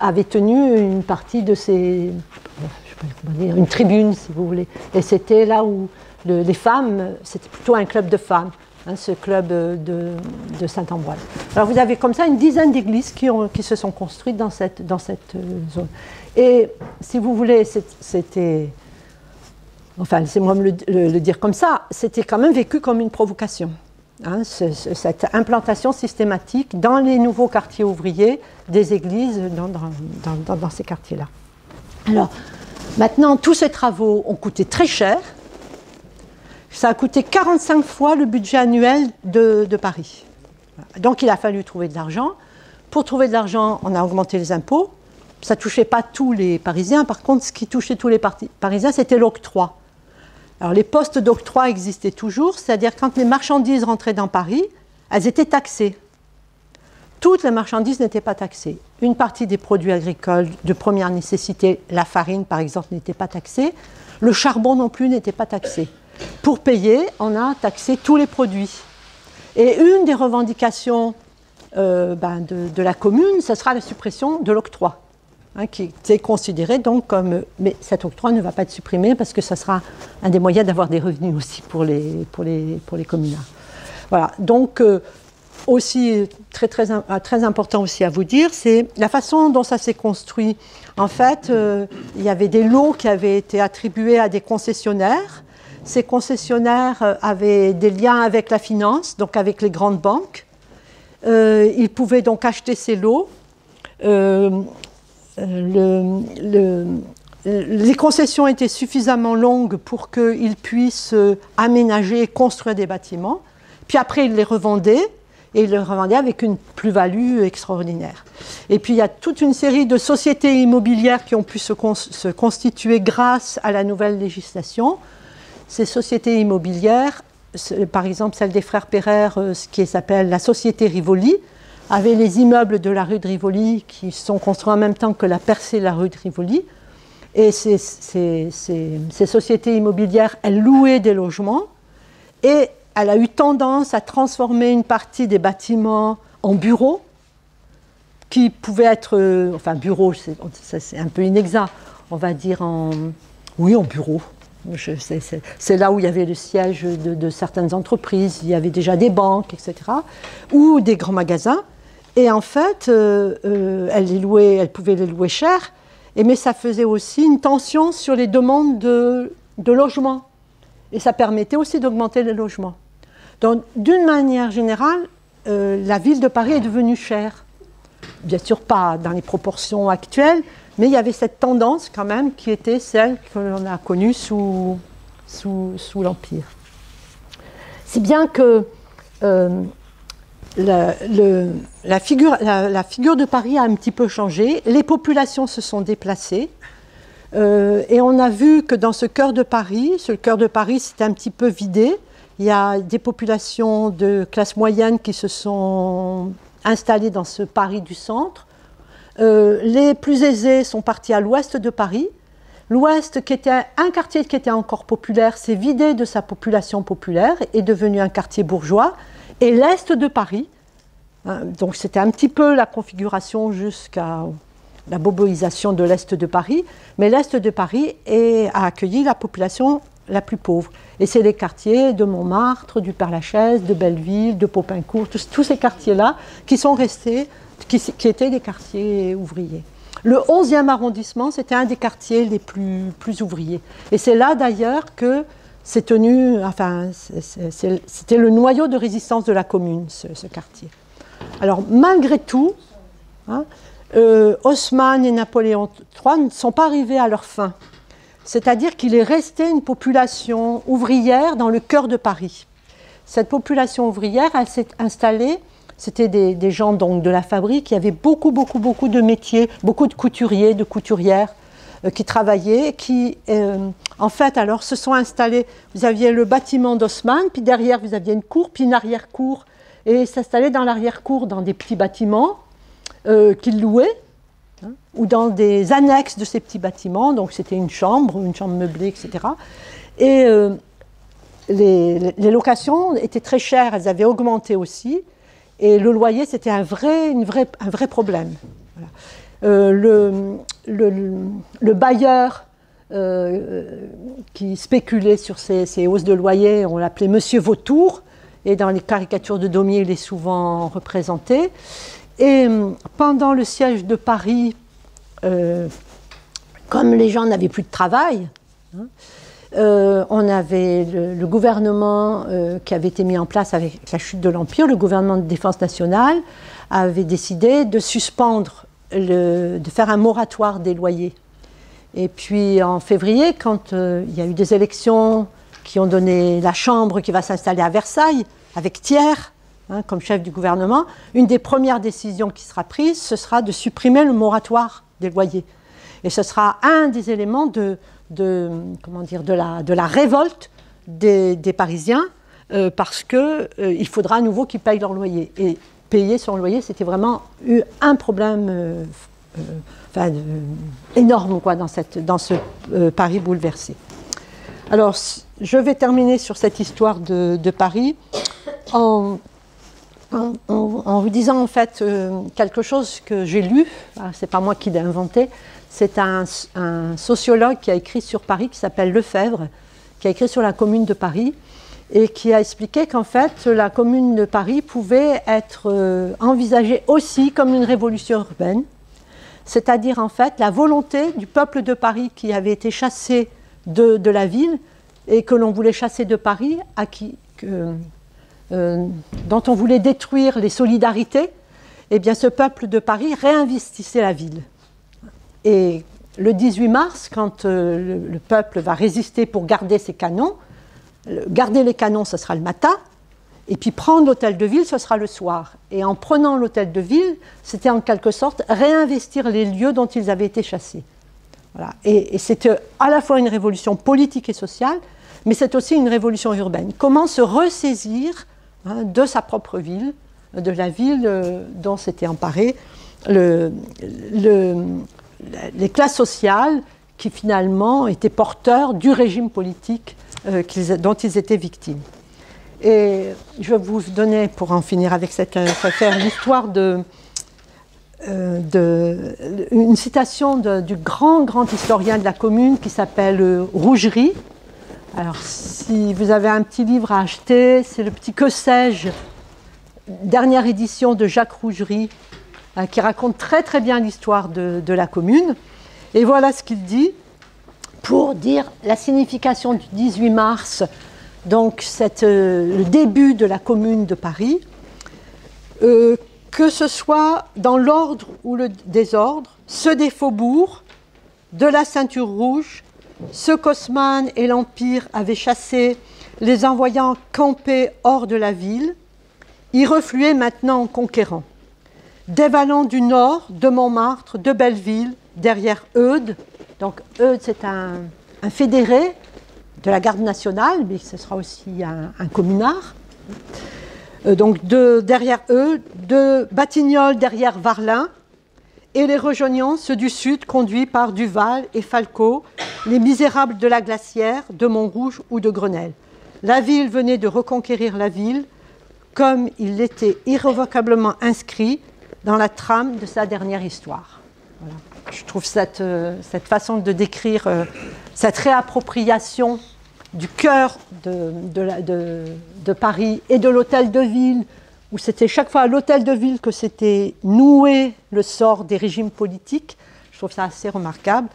avait tenu une partie de ses... une tribune, si vous voulez. Et c'était là où les femmes, c'était plutôt un club de femmes, hein, ce club de Saint-Ambroise. Alors vous avez comme ça une dizaine d'églises qui se sont construites dans cette zone. Et si vous voulez, c'était... Enfin, laissez-moi me le dire comme ça, c'était quand même vécu comme une provocation. Hein, cette implantation systématique dans les nouveaux quartiers ouvriers des églises dans ces quartiers-là. Alors, maintenant, tous ces travaux ont coûté très cher. Ça a coûté 45 fois le budget annuel de Paris. Donc, il a fallu trouver de l'argent. Pour trouver de l'argent, on a augmenté les impôts. Ça ne touchait pas tous les Parisiens. Par contre, ce qui touchait tous les Parisiens, c'était l'octroi. Alors, les postes d'octroi existaient toujours, c'est-à-dire quand les marchandises rentraient dans Paris, elles étaient taxées. Toutes les marchandises n'étaient pas taxées. Une partie des produits agricoles de première nécessité, la farine par exemple, n'était pas taxée. Le charbon non plus n'était pas taxé. Pour payer, on a taxé tous les produits. Et une des revendications de la commune, ce sera la suppression de l'octroi. Hein, qui est considéré donc comme... Mais cet octroi ne va pas être supprimé parce que ça sera un des moyens d'avoir des revenus aussi pour les communards. Voilà, donc aussi très important aussi à vous dire, c'est la façon dont ça s'est construit. En fait, il y avait des lots qui avaient été attribués à des concessionnaires. Ces concessionnaires avaient des liens avec la finance, donc avec les grandes banques. Ils pouvaient donc acheter ces lots. Les concessions étaient suffisamment longues pour qu'ils puissent aménager et construire des bâtiments. Puis après, ils les revendaient, et ils les revendaient avec une plus-value extraordinaire. Et puis, il y a toute une série de sociétés immobilières qui ont pu se constituer grâce à la nouvelle législation. Ces sociétés immobilières, par exemple celle des frères Pereire, ce qui s'appelle la société Rivoli, avait les immeubles de la rue de Rivoli qui sont construits en même temps que la percée de la rue de Rivoli. Et ces sociétés immobilières, elles louaient des logements et elle a eu tendance à transformer une partie des bâtiments en bureaux qui pouvaient être... enfin, bureaux, c'est un peu inexact, on va dire en bureaux. C'est là où il y avait le siège de certaines entreprises, il y avait déjà des banques, etc., ou des grands magasins. Et en fait, elle pouvait les louer cher, mais ça faisait aussi une tension sur les demandes de logement. Et ça permettait aussi d'augmenter les logements. Donc, d'une manière générale, la ville de Paris est devenue chère. Bien sûr, pas dans les proportions actuelles, mais il y avait cette tendance quand même qui était celle que l'on a connue sous l'Empire. Si bien que la figure de Paris a un petit peu changé, les populations se sont déplacées, et on a vu que dans ce cœur de Paris s'est un petit peu vidé. Il y a des populations de classe moyenne qui se sont installées dans ce Paris du centre. Les plus aisés sont partis à l'ouest de Paris. L'ouest, qui était un quartier qui était encore populaire, s'est vidé de sa population populaire, est devenu un quartier bourgeois. Et l'est de Paris, donc c'était un petit peu la configuration jusqu'à la boboisation de l'est de Paris, mais l'est de Paris a accueilli la population la plus pauvre. Et c'est les quartiers de Montmartre, du Père-Lachaise, de Belleville, de Popincourt, tous ces quartiers-là qui sont restés, qui étaient des quartiers ouvriers. Le 11e arrondissement, c'était un des quartiers les plus ouvriers. Et c'est là d'ailleurs que c'est tenu, enfin, c'était le noyau de résistance de la commune, ce quartier. Alors, malgré tout, Haussmann et Napoléon III ne sont pas arrivés à leur fin. C'est-à-dire qu'il est resté une population ouvrière dans le cœur de Paris. Cette population ouvrière, elle s'est installée, c'était des gens donc, de la fabrique, il y avait beaucoup de métiers, beaucoup de couturiers, de couturières, qui travaillaient, qui en fait alors se sont installés. Vous aviez le bâtiment d'Haussmann, puis derrière vous aviez une cour, puis une arrière-cour, et s'installaient dans l'arrière-cour dans des petits bâtiments qu'ils louaient, hein, ou dans des annexes de ces petits bâtiments. Donc c'était une chambre meublée, etc. Et les locations étaient très chères, elles avaient augmenté aussi, et le loyer c'était un vrai problème. Voilà. Le bailleur qui spéculait sur ces hausses de loyer, on l'appelait Monsieur Vautour, et dans les caricatures de Daumier il est souvent représenté. Et pendant le siège de Paris, comme les gens n'avaient plus de travail, hein, on avait le gouvernement qui avait été mis en place avec la chute de l'Empire, le gouvernement de défense nationale avait décidé de suspendre, de faire un moratoire des loyers. Et puis en février, quand il y a eu des élections qui ont donné la Chambre qui va s'installer à Versailles, avec Thiers hein, comme chef du gouvernement, une des premières décisions qui sera prise, ce sera de supprimer le moratoire des loyers. Et ce sera un des éléments de la révolte des Parisiens, parce qu'il faudra à nouveau qu'ils payent leur loyer. Et payer son loyer, c'était vraiment un problème énorme quoi, dans ce Paris bouleversé. Alors, je vais terminer sur cette histoire de Paris en vous disant en fait quelque chose que j'ai lu, c'est pas moi qui l'ai inventé, c'est un sociologue qui a écrit sur Paris qui s'appelle Lefebvre, qui a écrit sur la Commune de Paris et qui a expliqué qu'en fait la Commune de Paris pouvait être envisagée aussi comme une révolution urbaine, c'est-à-dire en fait la volonté du peuple de Paris qui avait été chassé de la ville et que l'on voulait chasser de Paris, dont on voulait détruire les solidarités, eh bien ce peuple de Paris réinvestissait la ville. Et le 18 mars, quand le peuple va résister pour garder ses canons, garder les canons, ce sera le matin, et puis prendre l'hôtel de ville, ce sera le soir. Et en prenant l'hôtel de ville, c'était en quelque sorte réinvestir les lieux dont ils avaient été chassés. Voilà. Et c'était à la fois une révolution politique et sociale, mais c'est aussi une révolution urbaine. Comment se ressaisir hein, de sa propre ville, de la ville dont s'était emparé les classes sociales qui finalement étaient porteurs du régime politique dont ils étaient victimes. Et je vais vous donner, pour en finir avec cette affaire, l'histoire une citation du grand historien de la Commune qui s'appelle Rougerie. Alors, si vous avez un petit livre à acheter, c'est le petit Que sais-je, dernière édition de Jacques Rougerie, qui raconte très bien l'histoire de la Commune. Et voilà ce qu'il dit pour dire la signification du 18 mars, donc le début de la Commune de Paris, que ce soit dans l'ordre ou le désordre, ceux des faubourgs, de la ceinture rouge, ceux qu'Haussmann et l'Empire avaient chassés, les envoyant camper hors de la ville, y refluaient maintenant en conquérant. Dévalant du nord, de Montmartre, de Belleville, derrière Eudes. Donc Eudes, c'est un fédéré de la garde nationale, mais ce sera aussi un communard. Donc derrière eux, de Batignolles derrière Varlin, et les rejoignant, ceux du sud, conduits par Duval et Falco, les misérables de la Glacière, de Montrouge ou de Grenelle. La ville venait de reconquérir la ville, comme il l'était irrévocablement inscrit dans la trame de sa dernière histoire. Voilà. Je trouve cette façon de décrire cette réappropriation du cœur de Paris et de l'hôtel de ville, où c'était chaque fois à l'hôtel de ville que s'était noué le sort des régimes politiques. Je trouve ça assez remarquable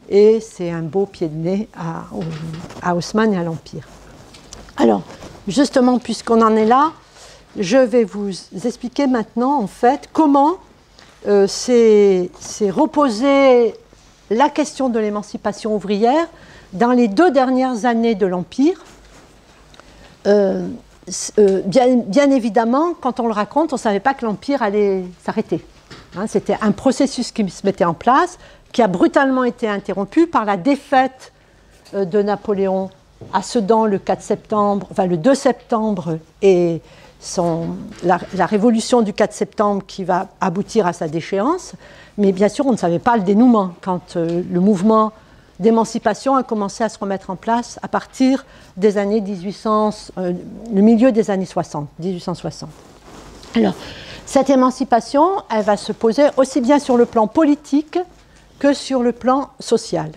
et c'est un beau pied de nez à Haussmann et à l'Empire. Alors, justement, puisqu'on en est là, je vais vous expliquer maintenant, en fait, comment s'est reposée la question de l'émancipation ouvrière dans les 2 dernières années de l'Empire. Bien évidemment, quand on le raconte, on ne savait pas que l'Empire allait s'arrêter. Hein, c'était un processus qui se mettait en place, qui a brutalement été interrompue par la défaite de Napoléon à Sedan le 4 septembre, enfin le 2 septembre, et la révolution du 4 septembre qui va aboutir à sa déchéance. Mais bien sûr, on ne savait pas le dénouement quand le mouvement d'émancipation a commencé à se remettre en place à partir des années 1800, le milieu des années 60, 1860. Alors, cette émancipation, elle va se poser aussi bien sur le plan politique que sur le plan social.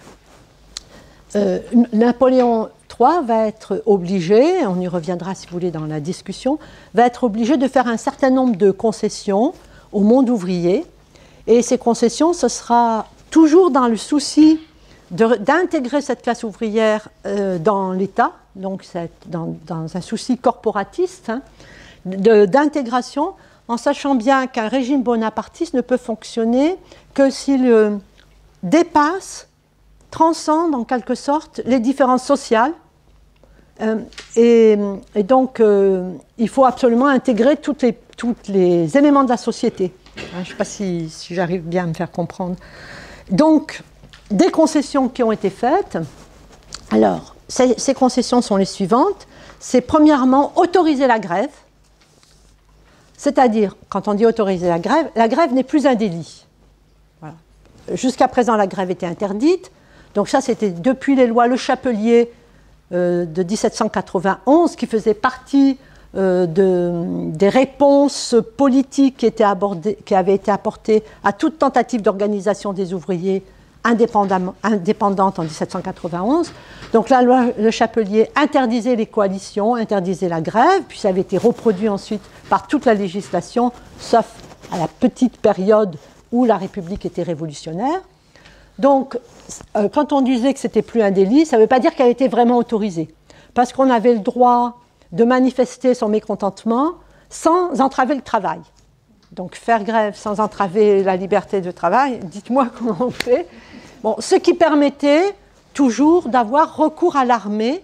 Napoléon III va être obligé, on y reviendra si vous voulez dans la discussion, va être obligé de faire un certain nombre de concessions au monde ouvrier. Et ces concessions, ce sera toujours dans le souci d'intégrer cette classe ouvrière dans l'État, donc dans un souci corporatiste, hein, d'intégration, en sachant bien qu'un régime bonapartiste ne peut fonctionner que s'il dépasse, transcende en quelque sorte les différences sociales. Et donc, il faut absolument intégrer tous les éléments de la société. Je ne sais pas si j'arrive bien à me faire comprendre. Donc, des concessions qui ont été faites. Alors, ces concessions sont les suivantes. C'est premièrement autoriser la grève. C'est-à-dire, quand on dit autoriser la grève n'est plus un délit. Voilà. Jusqu'à présent, la grève était interdite. Donc ça, c'était depuis les lois Le Chapelier de 1791, qui faisait partie des réponses politiques qui avaient été apportées à toute tentative d'organisation des ouvriers indépendante en 1791. Donc la loi Le Chapelier interdisait les coalitions, interdisait la grève, puis ça avait été reproduit ensuite par toute la législation, sauf à la petite période où la République était révolutionnaire. Donc, quand on disait que c'était plus un délit, ça ne veut pas dire qu'elle était vraiment autorisée, parce qu'on avait le droit de manifester son mécontentement sans entraver le travail. Donc, faire grève sans entraver la liberté de travail, dites-moi comment on fait. Bon, ce qui permettait toujours d'avoir recours à l'armée,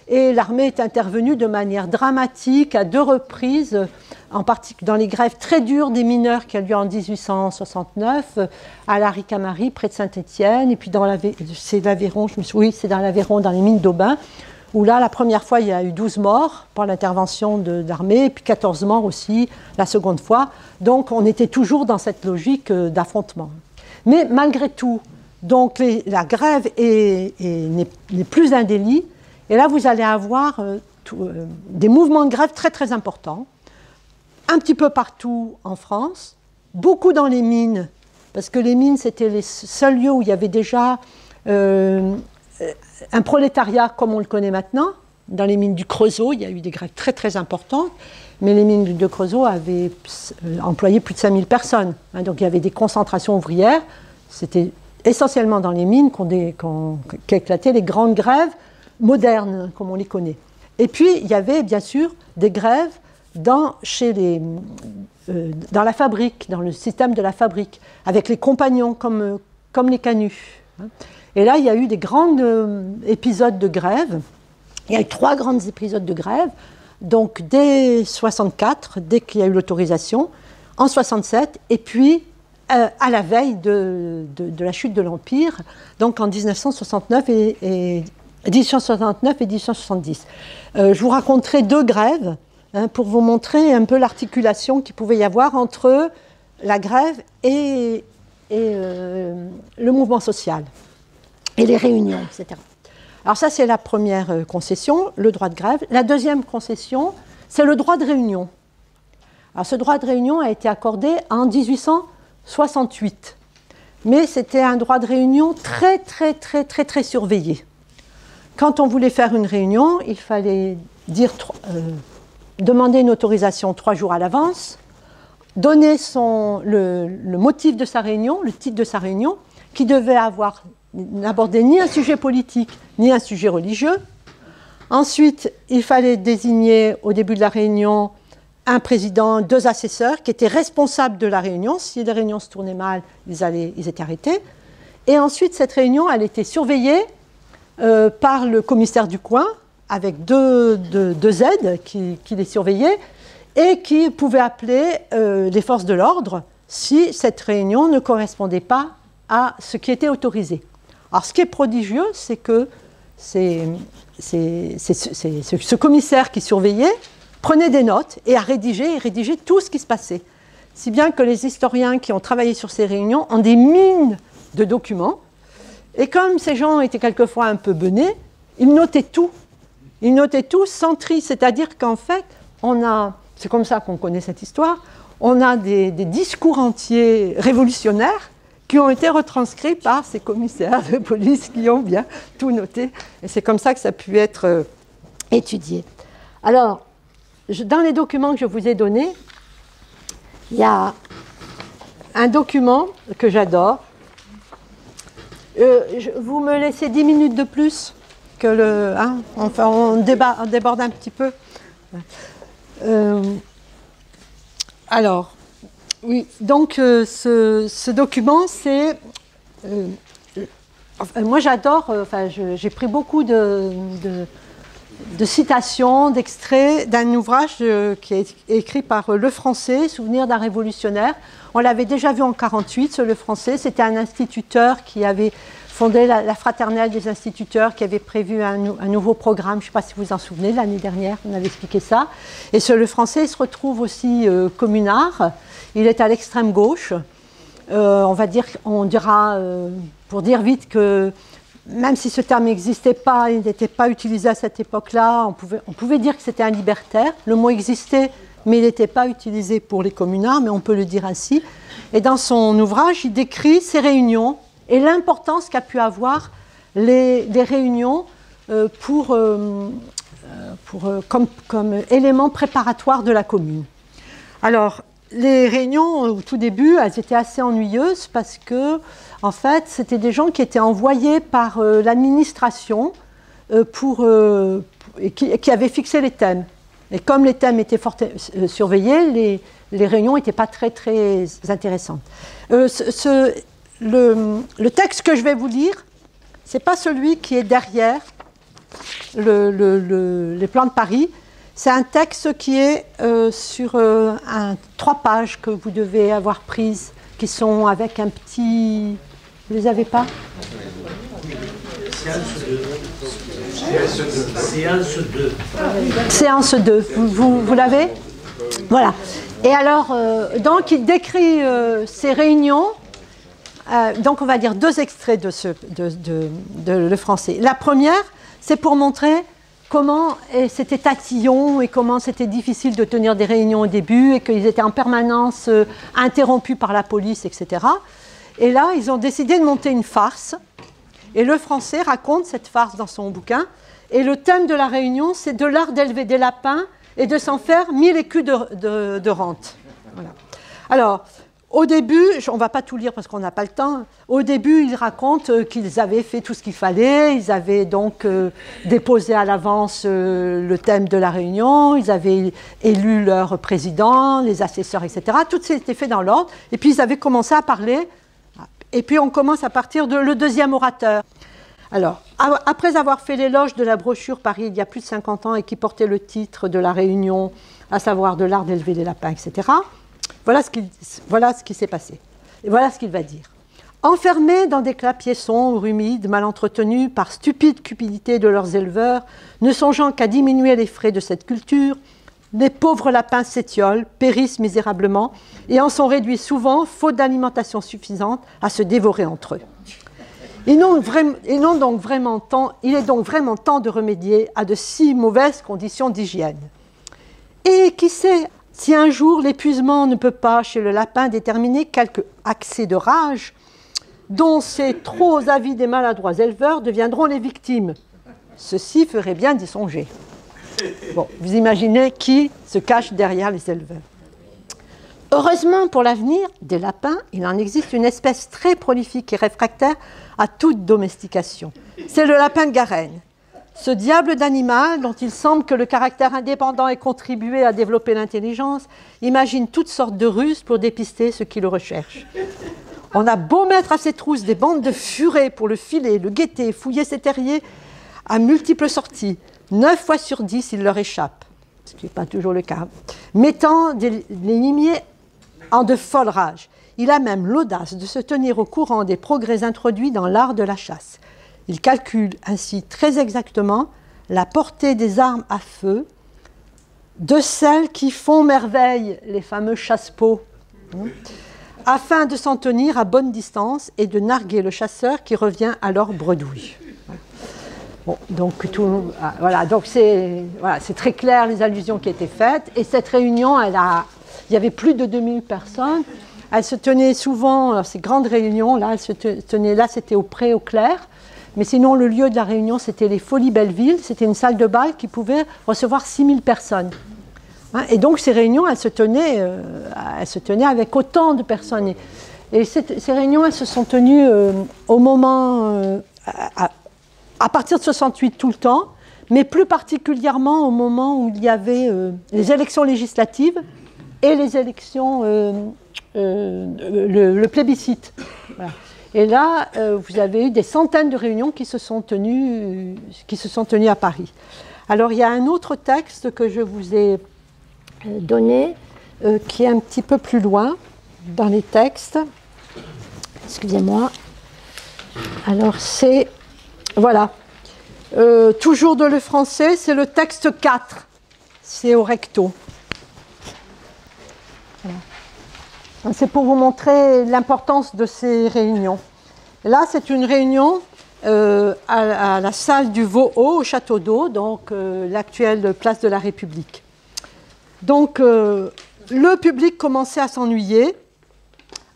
et l'armée est intervenue de manière dramatique à 2 reprises, en particulier dans les grèves très dures des mineurs qui ont lieu en 1869 à la Ricamarie, près de Saint-Étienne, et puis c'est l'Aveyron, c'est dans l'Aveyron, dans les mines d'Aubin, où là, la première fois, il y a eu 12 morts par l'intervention de l'armée, et puis 14 morts aussi la seconde fois. Donc, on était toujours dans cette logique d'affrontement. Mais malgré tout, donc, la grève n'est plus un délit, et là, vous allez avoir des mouvements de grève très, très importants, un petit peu partout en France, beaucoup dans les mines, parce que les mines, c'était les seuls lieux où il y avait déjà un prolétariat comme on le connaît maintenant. Dans les mines du Creusot, il y a eu des grèves très, très importantes, mais les mines de Creusot avaient employé plus de 5000 personnes. Hein, donc, il y avait des concentrations ouvrières. C'était essentiellement dans les mines qu'éclataient les grandes grèves modernes, comme on les connaît. Et puis, il y avait bien sûr des grèves dans la fabrique, dans le système de la fabrique, avec les compagnons comme les canuts. Et là, il y a eu des grands épisodes de grève. Il y a eu 3 grands épisodes de grève. Donc, dès 64, dès qu'il y a eu l'autorisation, en 67, et puis à la veille de la chute de l'Empire, donc en 1969 et 1870. Je vous raconterai 2 grèves pour vous montrer un peu l'articulation qu'il pouvait y avoir entre la grève et le mouvement social, et les réunions, etc. Alors ça, c'est la première concession, le droit de grève. La deuxième concession, c'est le droit de réunion. Alors ce droit de réunion a été accordé en 1868, mais c'était un droit de réunion très, très, très, très, très surveillé. Quand on voulait faire une réunion, il fallait demander une autorisation 3 jours à l'avance, donner le motif de sa réunion, le titre de sa réunion, qui devait n'aborder ni un sujet politique, ni un sujet religieux. Ensuite, il fallait désigner au début de la réunion un président, 2 assesseurs qui étaient responsables de la réunion. Si la réunion se tournait mal, ils étaient arrêtés. Et ensuite, cette réunion, elle était surveillée par le commissaire du coin, avec deux aides qui les surveillaient et qui pouvaient appeler les forces de l'ordre si cette réunion ne correspondait pas à ce qui était autorisé. Alors ce qui est prodigieux, c'est que ce commissaire qui surveillait prenait des notes et rédigeait tout ce qui se passait. Si bien que les historiens qui ont travaillé sur ces réunions ont des mines de documents. Et comme ces gens étaient quelquefois un peu benets, ils notaient tout. Ils notaient tout sans tri. C'est-à-dire qu'en fait, c'est comme ça qu'on connaît cette histoire, on a des discours entiers révolutionnaires qui ont été retranscrits par ces commissaires de police qui ont bien tout noté. Et c'est comme ça que ça a pu être étudié. Alors, dans les documents que je vous ai donnés, il y a un document que j'adore. Vous me laissez 10 minutes de plus que le... Hein, enfin, on déborde un petit peu. Alors, oui, donc ce document, c'est... moi, j'adore... j'ai pris beaucoup de citations, d'extraits d'un ouvrage qui est écrit par Le Français, Souvenir d'un révolutionnaire. On l'avait déjà vu en 1948, Le Français. C'était un instituteur qui avait fondé la Fraternelle des instituteurs, qui avait prévu un nouveau programme. Je ne sais pas si vous vous en souvenez, l'année dernière, on avait expliqué ça. Et Le Français, il se retrouve aussi communard. Il est à l'extrême gauche. On dira, pour dire vite que même si ce terme n'existait pas, il n'était pas utilisé à cette époque-là, on pouvait dire que c'était un libertaire. Le mot existait, mais il n'était pas utilisé pour les communards, mais on peut le dire ainsi. Et dans son ouvrage, il décrit ces réunions et l'importance qu'a pu avoir les réunions comme élément préparatoire de la commune. Alors, les réunions, au tout début, elles étaient assez ennuyeuses parce que, en fait, c'était des gens qui étaient envoyés par l'administration qui avaient fixé les thèmes. Et comme les thèmes étaient fort surveillés, les réunions n'étaient pas très, très intéressantes. Le texte que je vais vous lire, ce n'est pas celui qui est derrière les plans de Paris. C'est un texte qui est sur 3 pages que vous devez avoir prises, qui sont avec un petit... Vous ne les avez pas? Séance 2. Séance 2. Vous l'avez? Voilà. Et alors, donc, il décrit ces réunions. Donc, on va dire 2 extraits de Le Français. La première, c'est pour montrer comment c'était tatillon et comment c'était difficile de tenir des réunions au début et qu'ils étaient en permanence interrompus par la police, etc. Et là, ils ont décidé de monter une farce. Et Le Français raconte cette farce dans son bouquin. Et le thème de la réunion, c'est de l'art d'élever des lapins et de s'en faire 1000 écus de rente. Voilà. Alors, au début, on ne va pas tout lire parce qu'on n'a pas le temps. Au début, ils racontent qu'ils avaient fait tout ce qu'il fallait. Ils avaient donc déposé à l'avance le thème de la réunion. Ils avaient élu leur président, les assesseurs, etc. Tout s'était fait dans l'ordre. Et puis, ils avaient commencé à parler. Et puis, on commence à partir de le deuxième orateur. Alors, après avoir fait l'éloge de la brochure Paris il y a plus de 50 ans et qui portait le titre de la réunion, à savoir de l'art d'élever les lapins, etc., voilà ce qui s'est passé. Et voilà ce qu'il va dire. Enfermés dans des clapiers sombres, humides, mal entretenus par stupide cupidité de leurs éleveurs, ne songeant qu'à diminuer les frais de cette culture, les pauvres lapins s'étiolent, périssent misérablement et en sont réduits souvent, faute d'alimentation suffisante, à se dévorer entre eux. Il est donc vraiment temps de remédier à de si mauvaises conditions d'hygiène. Et qui sait, si un jour l'épuisement ne peut pas chez le lapin déterminer quelque accès de rage, dont ces trop avides et maladroits éleveurs deviendront les victimes. Ceci ferait bien d'y songer. Bon, vous imaginez qui se cache derrière les éleveurs. Heureusement pour l'avenir des lapins, il en existe une espèce très prolifique et réfractaire à toute domestication. C'est le lapin de Garenne. Ce diable d'animal, dont il semble que le caractère indépendant ait contribué à développer l'intelligence, imagine toutes sortes de ruses pour dépister ceux qui le recherchent. On a beau mettre à ses trousses des bandes de furets pour le filer, le guetter, fouiller ses terriers à multiples sorties. 9 fois sur 10, il leur échappe, ce qui n'est pas toujours le cas, mettant les limiers en de folles rages. il a même l'audace de se tenir au courant des progrès introduits dans l'art de la chasse. Il calcule ainsi très exactement la portée des armes à feu de celles qui font merveille, les fameux chasse-peaux, afin de s'en tenir à bonne distance et de narguer le chasseur qui revient alors bredouille. Bon, donc c'est très clair les allusions qui étaient faites. Et cette réunion, il y avait plus de 2000 personnes. Elle se tenait souvent, ces grandes réunions, là, elle se tenait là, c'était au Pré, au Clair. Mais sinon, le lieu de la réunion, c'était les Folies Belleville. C'était une salle de bal qui pouvait recevoir 6000 personnes. Et donc, ces réunions, elles se tenaient avec autant de personnes. Et ces réunions, elles se sont tenues au moment, à partir de 68 tout le temps, mais plus particulièrement au moment où il y avait les élections législatives et les élections, le plébiscite. Voilà. Et là, vous avez eu des centaines de réunions qui se sont tenues à Paris. Alors, il y a un autre texte que je vous ai donné, qui est un petit peu plus loin dans les textes. Excusez-moi. Alors, c'est... Voilà. Toujours de le français, c'est le texte 4. C'est au recto. Voilà. C'est pour vous montrer l'importance de ces réunions. Là, c'est une réunion à la salle du Vaux-Haut, au Château d'Eau, donc l'actuelle place de la République. Donc, le public commençait à s'ennuyer.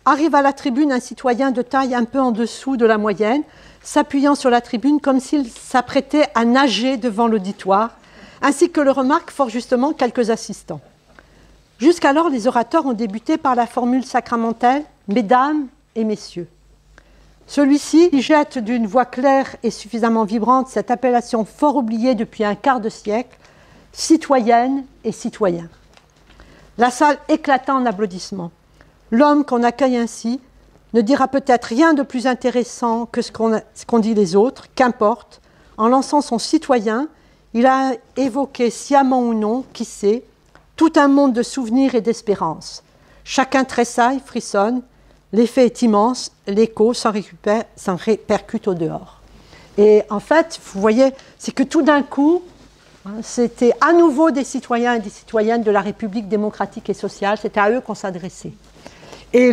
Arrive à la tribune un citoyen de taille un peu en dessous de la moyenne, s'appuyant sur la tribune comme s'il s'apprêtait à nager devant l'auditoire, ainsi que le remarquent fort justement quelques assistants. Jusqu'alors, les orateurs ont débuté par la formule sacramentelle « Mesdames et Messieurs ». Celui-ci jette d'une voix claire et suffisamment vibrante cette appellation fort oubliée depuis un quart de siècle, « Citoyennes et citoyens ». La salle éclata en applaudissements. L'homme qu'on accueille ainsi ne dira peut-être rien de plus intéressant que ce qu'ont dit les autres, qu'importe. En lançant son citoyen, il a évoqué sciemment ou non, qui sait, tout un monde de souvenirs et d'espérances. Chacun tressaille, frissonne, l'effet est immense, l'écho s'en répercute au dehors. Et en fait, vous voyez, c'est que tout d'un coup, c'était à nouveau des citoyens et des citoyennes de la République démocratique et sociale, c'était à eux qu'on s'adressait. Et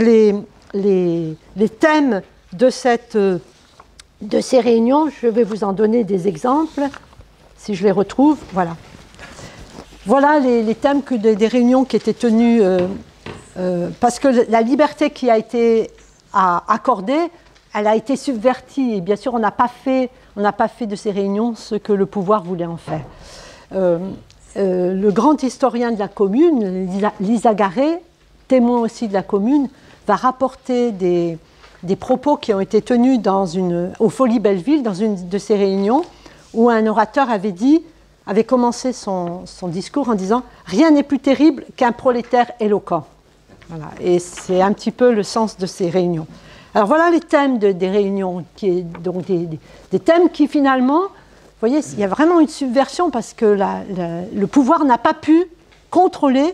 les thèmes de ces réunions, je vais vous en donner des exemples, si je les retrouve, voilà. Voilà les thèmes des réunions qui étaient tenues, parce que la liberté qui a été accordée, elle a été subvertie. Et bien sûr, on n'a pas fait de ces réunions ce que le pouvoir voulait en faire. Le grand historien de la Commune, Lisa Garret, témoin aussi de la Commune, va rapporter des propos qui ont été tenus aux Folies Belleville, dans une de ces réunions, où un orateur avait commencé son discours en disant « Rien n'est plus terrible qu'un prolétaire éloquent ». Voilà. Et c'est un petit peu le sens de ces réunions. Alors voilà les thèmes des réunions, donc des thèmes qui finalement, vous voyez, il y a vraiment une subversion parce que le pouvoir n'a pas pu contrôler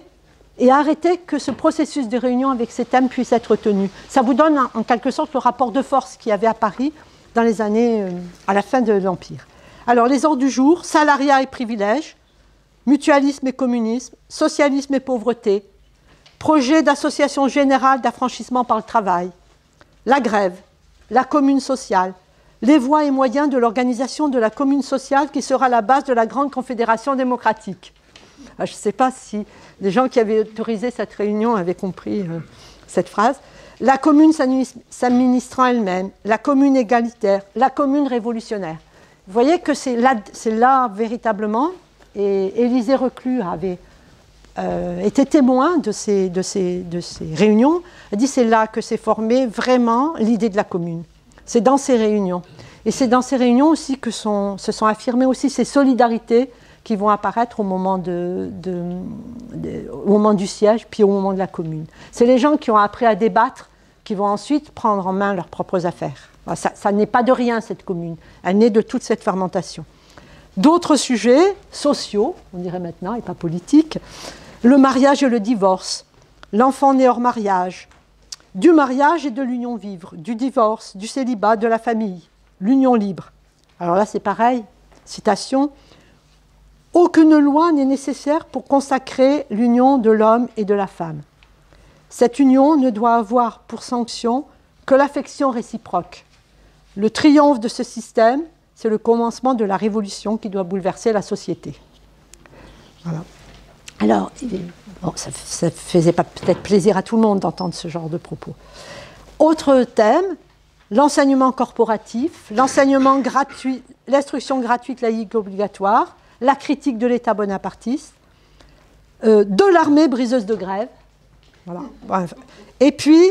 et arrêter que ce processus de réunion avec ces thèmes puisse être tenu. Ça vous donne en quelque sorte le rapport de force qu'il y avait à Paris dans les années, à la fin de l'Empire. Alors, les ordres du jour, salariat et privilèges, mutualisme et communisme, socialisme et pauvreté, projet d'association générale d'affranchissement par le travail, la grève, la commune sociale, les voies et moyens de l'organisation de la commune sociale qui sera la base de la grande confédération démocratique. Je ne sais pas si les gens qui avaient autorisé cette réunion avaient compris cette phrase. La commune s'administrant elle-même, la commune égalitaire, la commune révolutionnaire. Vous voyez que c'est là véritablement, et Élisée Reclus avait été témoin de ces réunions, a dit c'est là que s'est formée vraiment l'idée de la commune. C'est dans ces réunions. Et c'est dans ces réunions aussi que se sont affirmées aussi ces solidarités qui vont apparaître au moment du siège, puis au moment de la commune. C'est les gens qui ont appris à débattre, qui vont ensuite prendre en main leurs propres affaires. Ça n'est pas de rien, cette commune. Elle naît de toute cette fermentation. D'autres sujets sociaux, on dirait maintenant, et pas politiques, le mariage et le divorce, l'enfant né hors mariage, du mariage et de l'union vivre, du divorce, du célibat, de la famille, l'union libre. Alors là, c'est pareil, citation. Aucune loi n'est nécessaire pour consacrer l'union de l'homme et de la femme. Cette union ne doit avoir pour sanction que l'affection réciproque. Le triomphe de ce système, c'est le commencement de la révolution qui doit bouleverser la société. Voilà. Alors, bon, ça ne faisait pas peut-être plaisir à tout le monde d'entendre ce genre de propos. Autre thème, l'enseignement corporatif, l'enseignement gratuit, l'instruction gratuite laïque obligatoire, la critique de l'État bonapartiste, de l'armée briseuse de grève. Voilà. Et puis,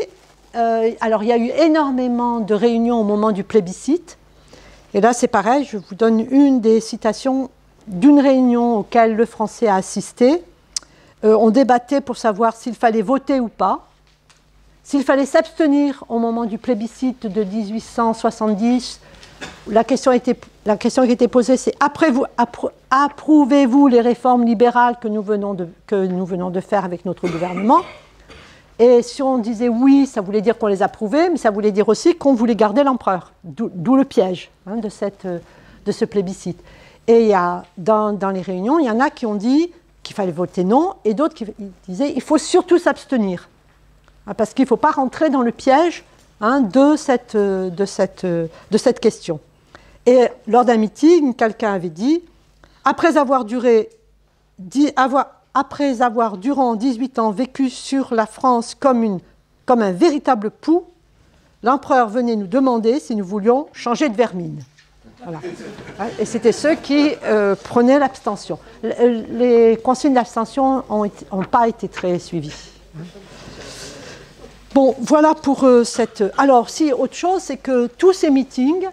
alors il y a eu énormément de réunions au moment du plébiscite. Et là, c'est pareil, je vous donne une des citations d'une réunion auquel le Français a assisté. On débattait pour savoir s'il fallait voter ou pas, s'il fallait s'abstenir au moment du plébiscite de 1870. La question qui était posée, c'est approuvez-vous les réformes libérales que nous venons de faire avec notre gouvernement? Et si on disait oui, ça voulait dire qu'on les approuvait, mais ça voulait dire aussi qu'on voulait garder l'empereur, d'où le piège de ce plébiscite. Et il y a, dans les réunions, il y en a qui ont dit qu'il fallait voter non, et d'autres qui disaient qu'il faut surtout s'abstenir, parce qu'il ne faut pas rentrer dans le piège de cette question. Et lors d'un meeting, quelqu'un avait dit, après avoir durant 18 ans vécu sur la France comme un véritable pouls, l'empereur venait nous demander si nous voulions changer de vermine. Voilà. Et c'était ceux qui prenaient l'abstention. Les consignes d'abstention n'ont pas été très suivies. Bon, voilà pour cette... Alors, si, autre chose, c'est que tous ces meetings,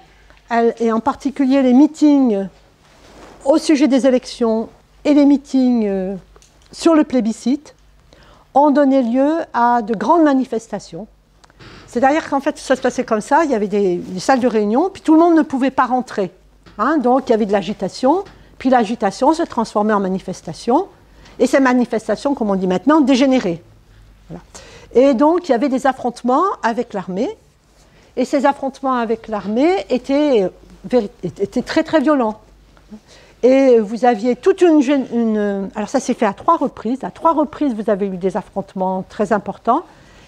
et en particulier les meetings au sujet des élections et les meetings sur le plébiscite, ont donné lieu à de grandes manifestations. C'est-à-dire qu'en fait, ça se passait comme ça, il y avait des salles de réunion, puis tout le monde ne pouvait pas rentrer. Donc, il y avait de l'agitation, puis l'agitation se transformait en manifestation, et ces manifestations, comme on dit maintenant, dégénéraient. Voilà. Et donc, il y avait des affrontements avec l'armée, et ces affrontements avec l'armée étaient très, très violents. Et vous aviez toute une... Alors ça s'est fait à 3 reprises. À 3 reprises, vous avez eu des affrontements très importants.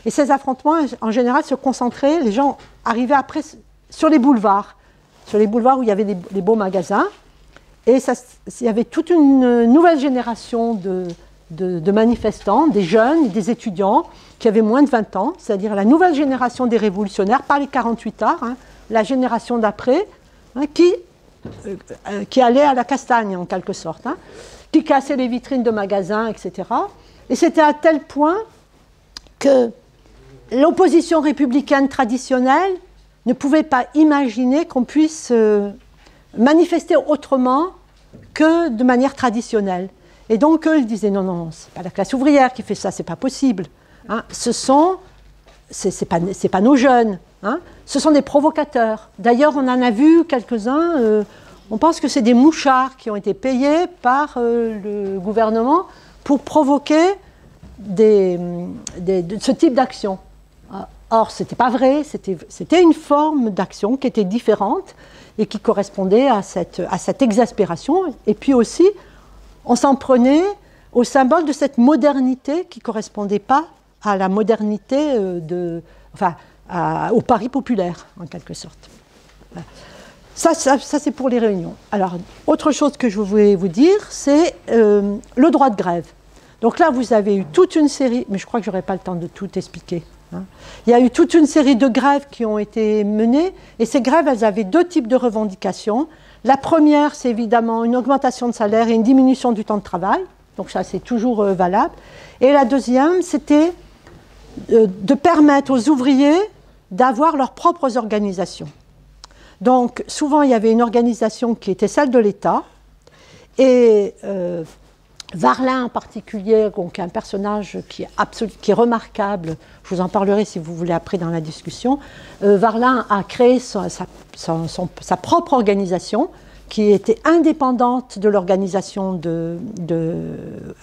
Et ces affrontements, en général, se concentraient, les gens arrivaient après sur les boulevards où il y avait les beaux magasins. Et il y avait toute une nouvelle génération de manifestants, des jeunes et des étudiants qui avaient moins de 20 ans, c'est-à-dire la nouvelle génération des révolutionnaires, pas les 48 arts, la génération d'après, qui allait à la castagne en quelque sorte, qui cassait les vitrines de magasins, etc. Et c'était à tel point que l'opposition républicaine traditionnelle ne pouvait pas imaginer qu'on puisse manifester autrement que de manière traditionnelle. Et donc, eux, ils disaient, non, c'est pas la classe ouvrière qui fait ça, c'est pas possible. C'est pas nos jeunes, ce sont des provocateurs. D'ailleurs, on en a vu quelques-uns, on pense que c'est des mouchards qui ont été payés par le gouvernement pour provoquer ce type d'action. Or, ce n'était pas vrai, c'était une forme d'action qui était différente et qui correspondait à cette exaspération. Et puis aussi, on s'en prenait au symbole de cette modernité qui ne correspondait pas à la modernité au Paris populaire, en quelque sorte. Ça c'est pour les réunions. Alors, autre chose que je voulais vous dire, c'est le droit de grève. Donc là, vous avez eu toute une série, mais je crois que je n'aurai pas le temps de tout expliquer. Il y a eu toute une série de grèves qui ont été menées, et ces grèves, elles avaient 2 types de revendications. La première, c'est évidemment une augmentation de salaire et une diminution du temps de travail. Donc ça, c'est toujours valable. Et la deuxième, c'était de permettre aux ouvriers d'avoir leurs propres organisations. Donc souvent, il y avait une organisation qui était celle de l'État, et Varlin en particulier, donc un personnage qui est remarquable, je vous en parlerai si vous voulez après dans la discussion. Varlin a créé sa propre organisation qui était indépendante de l'organisation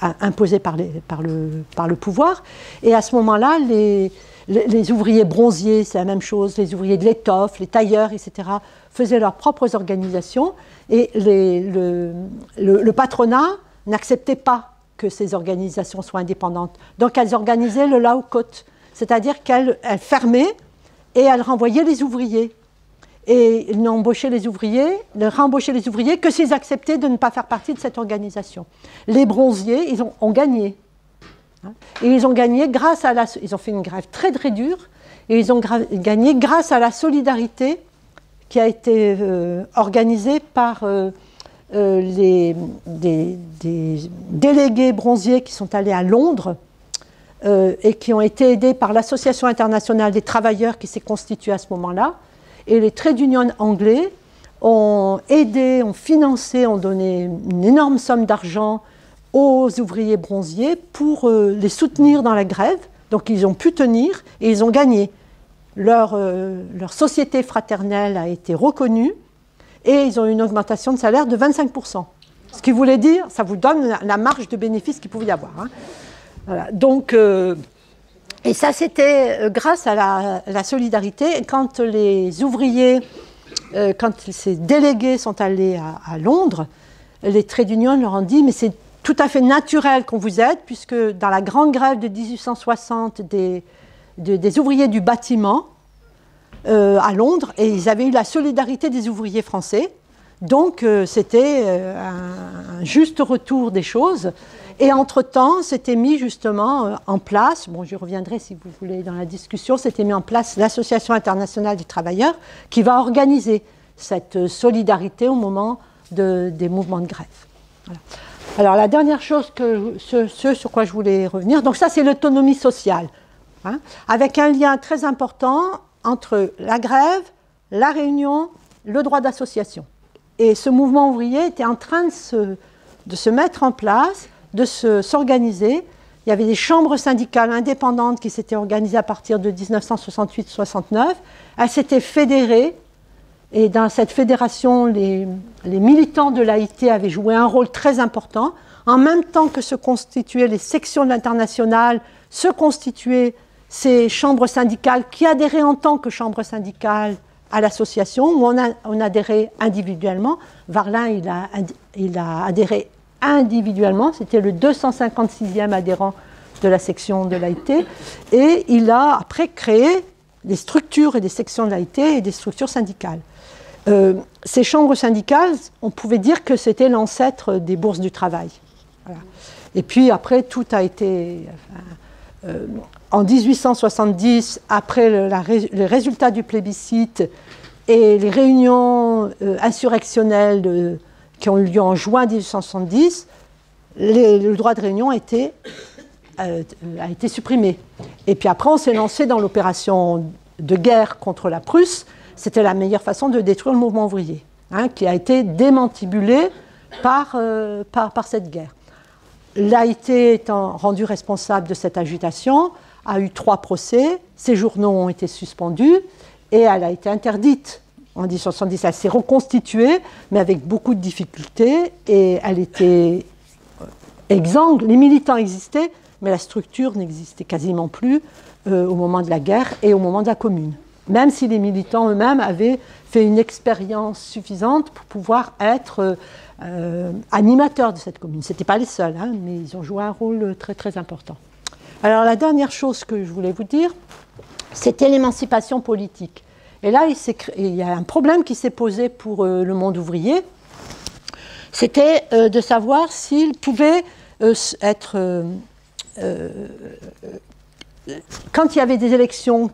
imposée par le pouvoir. Et à ce moment-là, Les ouvriers bronziers, c'est la même chose, les ouvriers de l'étoffe, les tailleurs, etc., faisaient leurs propres organisations et le patronat n'acceptait pas que ces organisations soient indépendantes. Donc elles organisaient le law-coat, c'est-à-dire qu'elles fermaient et elles renvoyaient les ouvriers. Et ils n'embauchaient les ouvriers, ne rembauchaient les ouvriers que s'ils acceptaient de ne pas faire partie de cette organisation. Les bronziers, ils ont gagné. Et ils ont gagné grâce à ils ont fait une grève très très dure, et ils ont gagné grâce à la solidarité qui a été organisée par des délégués bronziers qui sont allés à Londres et qui ont été aidés par l'Association internationale des travailleurs qui s'est constituée à ce moment-là. Et les trade unions anglais ont aidé, ont financé, ont donné une énorme somme d'argent aux ouvriers bronziers pour les soutenir dans la grève. Donc ils ont pu tenir et ils ont gagné. Leur société fraternelle a été reconnue et ils ont eu une augmentation de salaire de 25%. Ce qui voulait dire, ça vous donne la marge de bénéfice qu'il pouvait y avoir. Hein. Voilà. Donc, et ça, c'était grâce à la solidarité. Et quand les ouvriers, quand ces délégués sont allés à Londres, les trade unions leur ont dit « mais c'est tout à fait naturel qu'on vous aide, puisque dans la grande grève de 1860 des ouvriers du bâtiment à Londres, et ils avaient eu la solidarité des ouvriers français, donc c'était un juste retour des choses. Et entre-temps, c'était mis justement en place, bon je reviendrai si vous voulez dans la discussion, c'était mis en place l'Association internationale des travailleurs qui va organiser cette solidarité au moment des mouvements de grève. Voilà. Alors la dernière chose, ce sur quoi je voulais revenir, donc ça c'est l'autonomie sociale, hein, avec un lien très important entre la grève, la réunion, le droit d'association. Et ce mouvement ouvrier était en train de se mettre en place, de s'organiser. Il y avait des chambres syndicales indépendantes qui s'étaient organisées à partir de 1968-69. Elles s'étaient fédérées. Et dans cette fédération, les militants de l'AIT avaient joué un rôle très important. En même temps que se constituaient les sections de l'Internationale, se constituaient ces chambres syndicales qui adhéraient en tant que chambres syndicales à l'association, où on adhérait individuellement. Varlin, il a adhéré individuellement, c'était le 256e adhérent de la section de l'AIT, et il a après créé des structures et des sections de l'AIT et des structures syndicales. Ces chambres syndicales, on pouvait dire que c'était l'ancêtre des bourses du travail. Voilà. Et puis après, tout a été... en 1870, après les résultats du plébiscite et les réunions insurrectionnelles qui ont eu lieu en juin 1870, le droit de réunion a été supprimé. Et puis après, on s'est lancé dans l'opération de guerre contre la Prusse. C'était la meilleure façon de détruire le mouvement ouvrier, hein, qui a été démantibulé par cette guerre. L'AIT étant rendu responsable de cette agitation, a eu 3 procès, ses journaux ont été suspendus et elle a été interdite. En 1970, elle s'est reconstituée, mais avec beaucoup de difficultés, et elle était exsangue. Les militants existaient, mais la structure n'existait quasiment plus au moment de la guerre et au moment de la Commune. Même si les militants eux-mêmes avaient fait une expérience suffisante pour pouvoir être animateurs de cette Commune. Ce n'étaient pas les seuls, hein, mais ils ont joué un rôle très très important. Alors la dernière chose que je voulais vous dire, c'était l'émancipation politique. Et là, il y a un problème qui s'est posé pour le monde ouvrier, c'était de savoir s'il pouvait être... quand il y avait des élections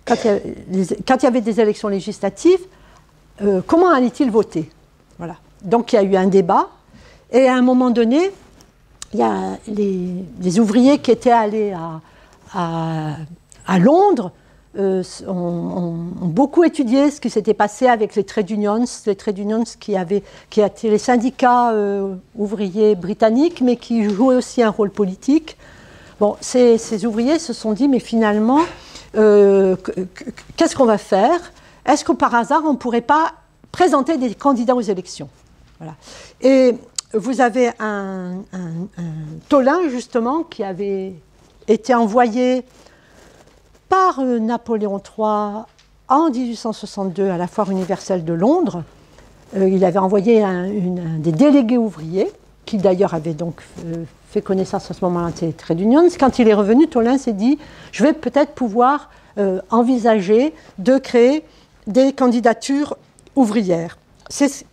quand il y avait des élections législatives, comment allait-il voter? Voilà. Donc il y a eu un débat, et à un moment donné, il y a les ouvriers qui étaient allés à Londres ont beaucoup étudié ce qui s'était passé avec les trade unions qui étaient les syndicats ouvriers britanniques, mais qui jouaient aussi un rôle politique. Bon, ces ouvriers se sont dit, mais finalement, qu'est-ce qu'on va faire? Est-ce que par hasard, on ne pourrait pas présenter des candidats aux élections? Voilà. Et vous avez un Tolin, justement, qui avait été envoyé par Napoléon III en 1862 à la Foire universelle de Londres. Il avait envoyé des délégués ouvriers, qui d'ailleurs avaient donc fait connaissance à ce moment-là de ces trade unions. Quand il est revenu, Tolain s'est dit « je vais peut-être pouvoir envisager de créer des candidatures ouvrières ». Ces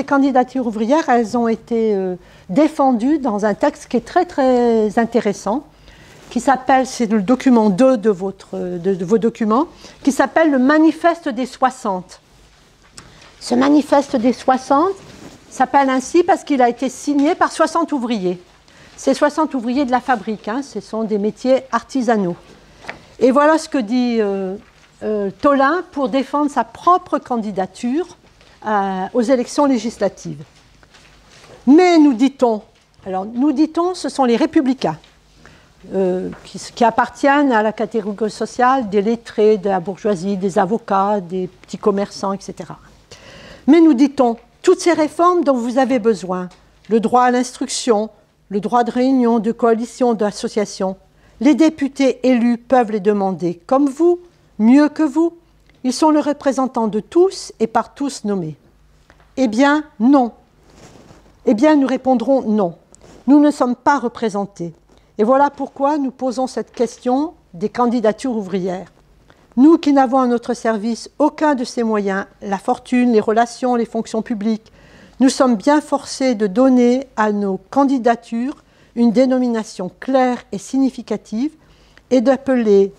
candidatures ouvrières, elles ont été défendues dans un texte qui est très très intéressant, qui s'appelle, c'est le document 2 de vos documents, qui s'appelle le Manifeste des 60. Ce Manifeste des 60 s'appelle ainsi parce qu'il a été signé par 60 ouvriers. Ces 60 ouvriers de la fabrique, hein, ce sont des métiers artisanaux. Et voilà ce que dit Tolain pour défendre sa propre candidature aux élections législatives. Mais nous dit-on, alors nous dit-on, ce sont les républicains qui appartiennent à la catégorie sociale des lettrés, de la bourgeoisie, des avocats, des petits commerçants, etc. Mais nous dit-on, toutes ces réformes dont vous avez besoin, le droit à l'instruction, le droit de réunion, de coalition, d'association, les députés élus peuvent les demander comme vous, mieux que vous. Ils sont le représentant de tous et par tous nommés. Eh bien, non. Eh bien, nous répondrons non. Nous ne sommes pas représentés. Et voilà pourquoi nous posons cette question des candidatures ouvrières. Nous qui n'avons à notre service aucun de ces moyens, la fortune, les relations, les fonctions publiques, nous sommes bien forcés de donner à nos candidatures une dénomination claire et significative et d'appeler,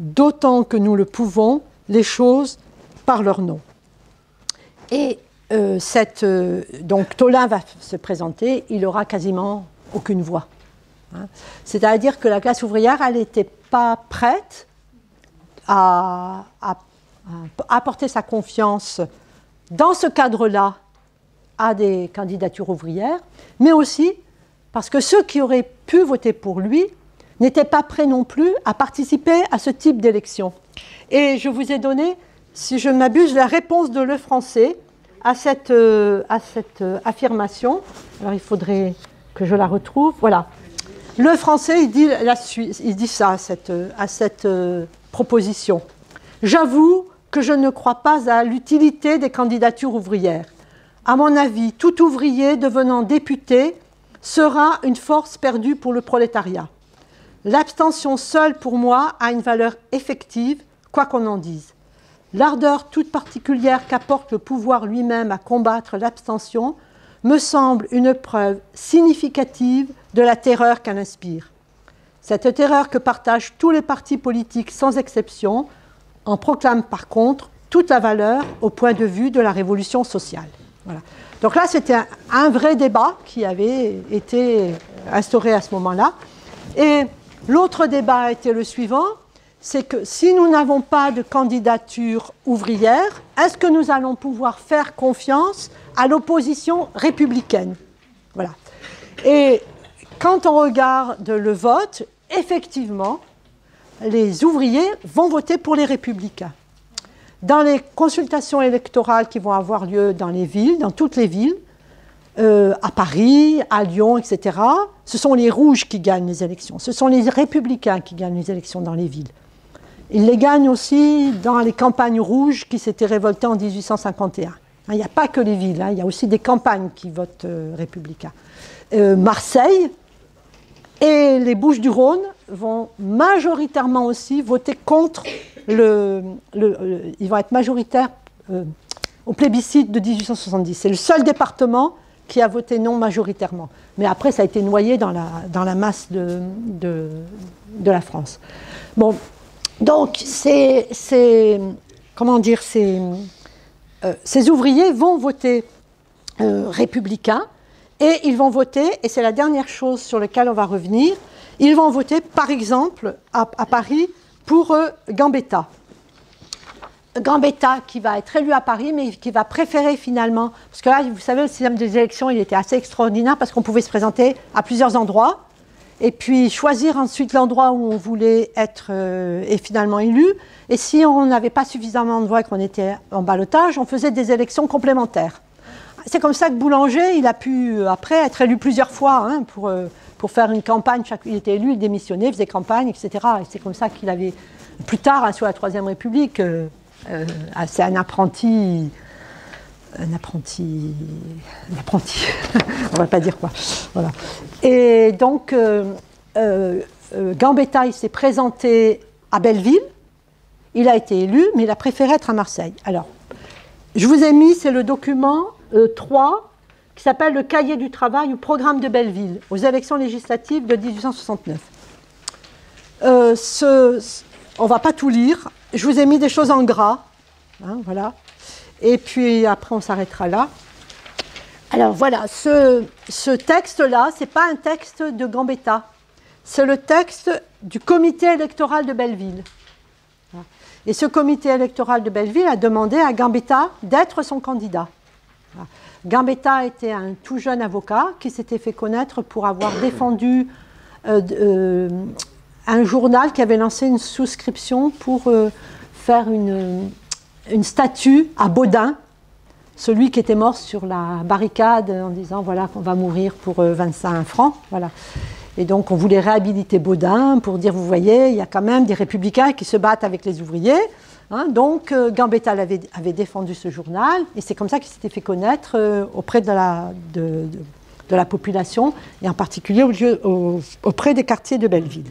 d'autant que nous le pouvons, les choses par leur nom. Et donc Tolain va se présenter, il n'aura quasiment aucune voix. Hein. C'est-à-dire que la classe ouvrière, elle n'était pas prête à apporter sa confiance dans ce cadre-là à des candidatures ouvrières, mais aussi parce que ceux qui auraient pu voter pour lui n'étaient pas prêts non plus à participer à ce type d'élection. Et je vous ai donné, si je ne m'abuse, la réponse de Lefrançais à cette affirmation. Alors il faudrait que je la retrouve. Voilà. Lefrançais, il dit ça à cette proposition. J'avoue que je ne crois pas à l'utilité des candidatures ouvrières. À mon avis, tout ouvrier devenant député sera une force perdue pour le prolétariat. L'abstention seule, pour moi, a une valeur effective, quoi qu'on en dise. L'ardeur toute particulière qu'apporte le pouvoir lui-même à combattre l'abstention me semble une preuve significative de la terreur qu'elle inspire. Cette terreur que partagent tous les partis politiques sans exception en proclame par contre toute la valeur au point de vue de la révolution sociale. Voilà. Donc là, c'était un vrai débat qui avait été instauré à ce moment-là. Et l'autre débat était le suivant, c'est que si nous n'avons pas de candidature ouvrière, est-ce que nous allons pouvoir faire confiance à l'opposition républicaine? Voilà. Et quand on regarde le vote, effectivement, les ouvriers vont voter pour les républicains. Dans les consultations électorales qui vont avoir lieu dans les villes, dans toutes les villes, à Paris, à Lyon, etc., ce sont les rouges qui gagnent les élections. Ce sont les républicains qui gagnent les élections dans les villes. Ils les gagnent aussi dans les campagnes rouges qui s'étaient révoltées en 1851. Il n'y a pas que les villes, il y a aussi des campagnes qui votent républicains. Marseille et les Bouches-du-Rhône vont majoritairement aussi voter contre ils vont être majoritaires au plébiscite de 1870. C'est le seul département qui a voté non majoritairement. Mais après, ça a été noyé dans la masse de la France. Bon, donc, ces ouvriers vont voter républicains et ils vont voter, et c'est la dernière chose sur laquelle on va revenir, ils vont voter, par exemple, à Paris, pour Gambetta. Gambetta qui va être élu à Paris, mais qui va préférer finalement, parce que là, vous savez, le système des élections, il était assez extraordinaire parce qu'on pouvait se présenter à plusieurs endroits et puis choisir ensuite l'endroit où on voulait être et finalement élu. Et si on n'avait pas suffisamment de voix et qu'on était en ballotage, on faisait des élections complémentaires. C'est comme ça que Boulanger, il a pu après être élu plusieurs fois pour faire une campagne. Il était élu, il démissionnait, il faisait campagne, etc. Et c'est comme ça qu'il avait, plus tard, hein, sous la Troisième République, c'est un apprenti, on va pas dire quoi. Voilà. Et donc, Gambetta, il s'est présenté à Belleville, il a été élu, mais il a préféré être à Marseille. Alors, je vous ai mis, c'est le document 3, qui s'appelle le cahier du travail ou programme de Belleville, aux élections législatives de 1869. On ne va pas tout lire, je vous ai mis des choses en gras, hein, voilà. Et puis après, on s'arrêtera là. Alors voilà, ce texte-là, ce n'est pas un texte de Gambetta, c'est le texte du comité électoral de Belleville. Et ce comité électoral de Belleville a demandé à Gambetta d'être son candidat. Gambetta était un tout jeune avocat qui s'était fait connaître pour avoir défendu un journal qui avait lancé une souscription pour faire une statue à Baudin, celui qui était mort sur la barricade en disant voilà qu'on va mourir pour 25 francs. Voilà. Et donc on voulait réhabiliter Baudin pour dire vous voyez, il y a quand même des républicains qui se battent avec les ouvriers. Hein, donc Gambetta avait défendu ce journal et c'est comme ça qu'il s'était fait connaître auprès de la population et en particulier auprès des quartiers de Belleville.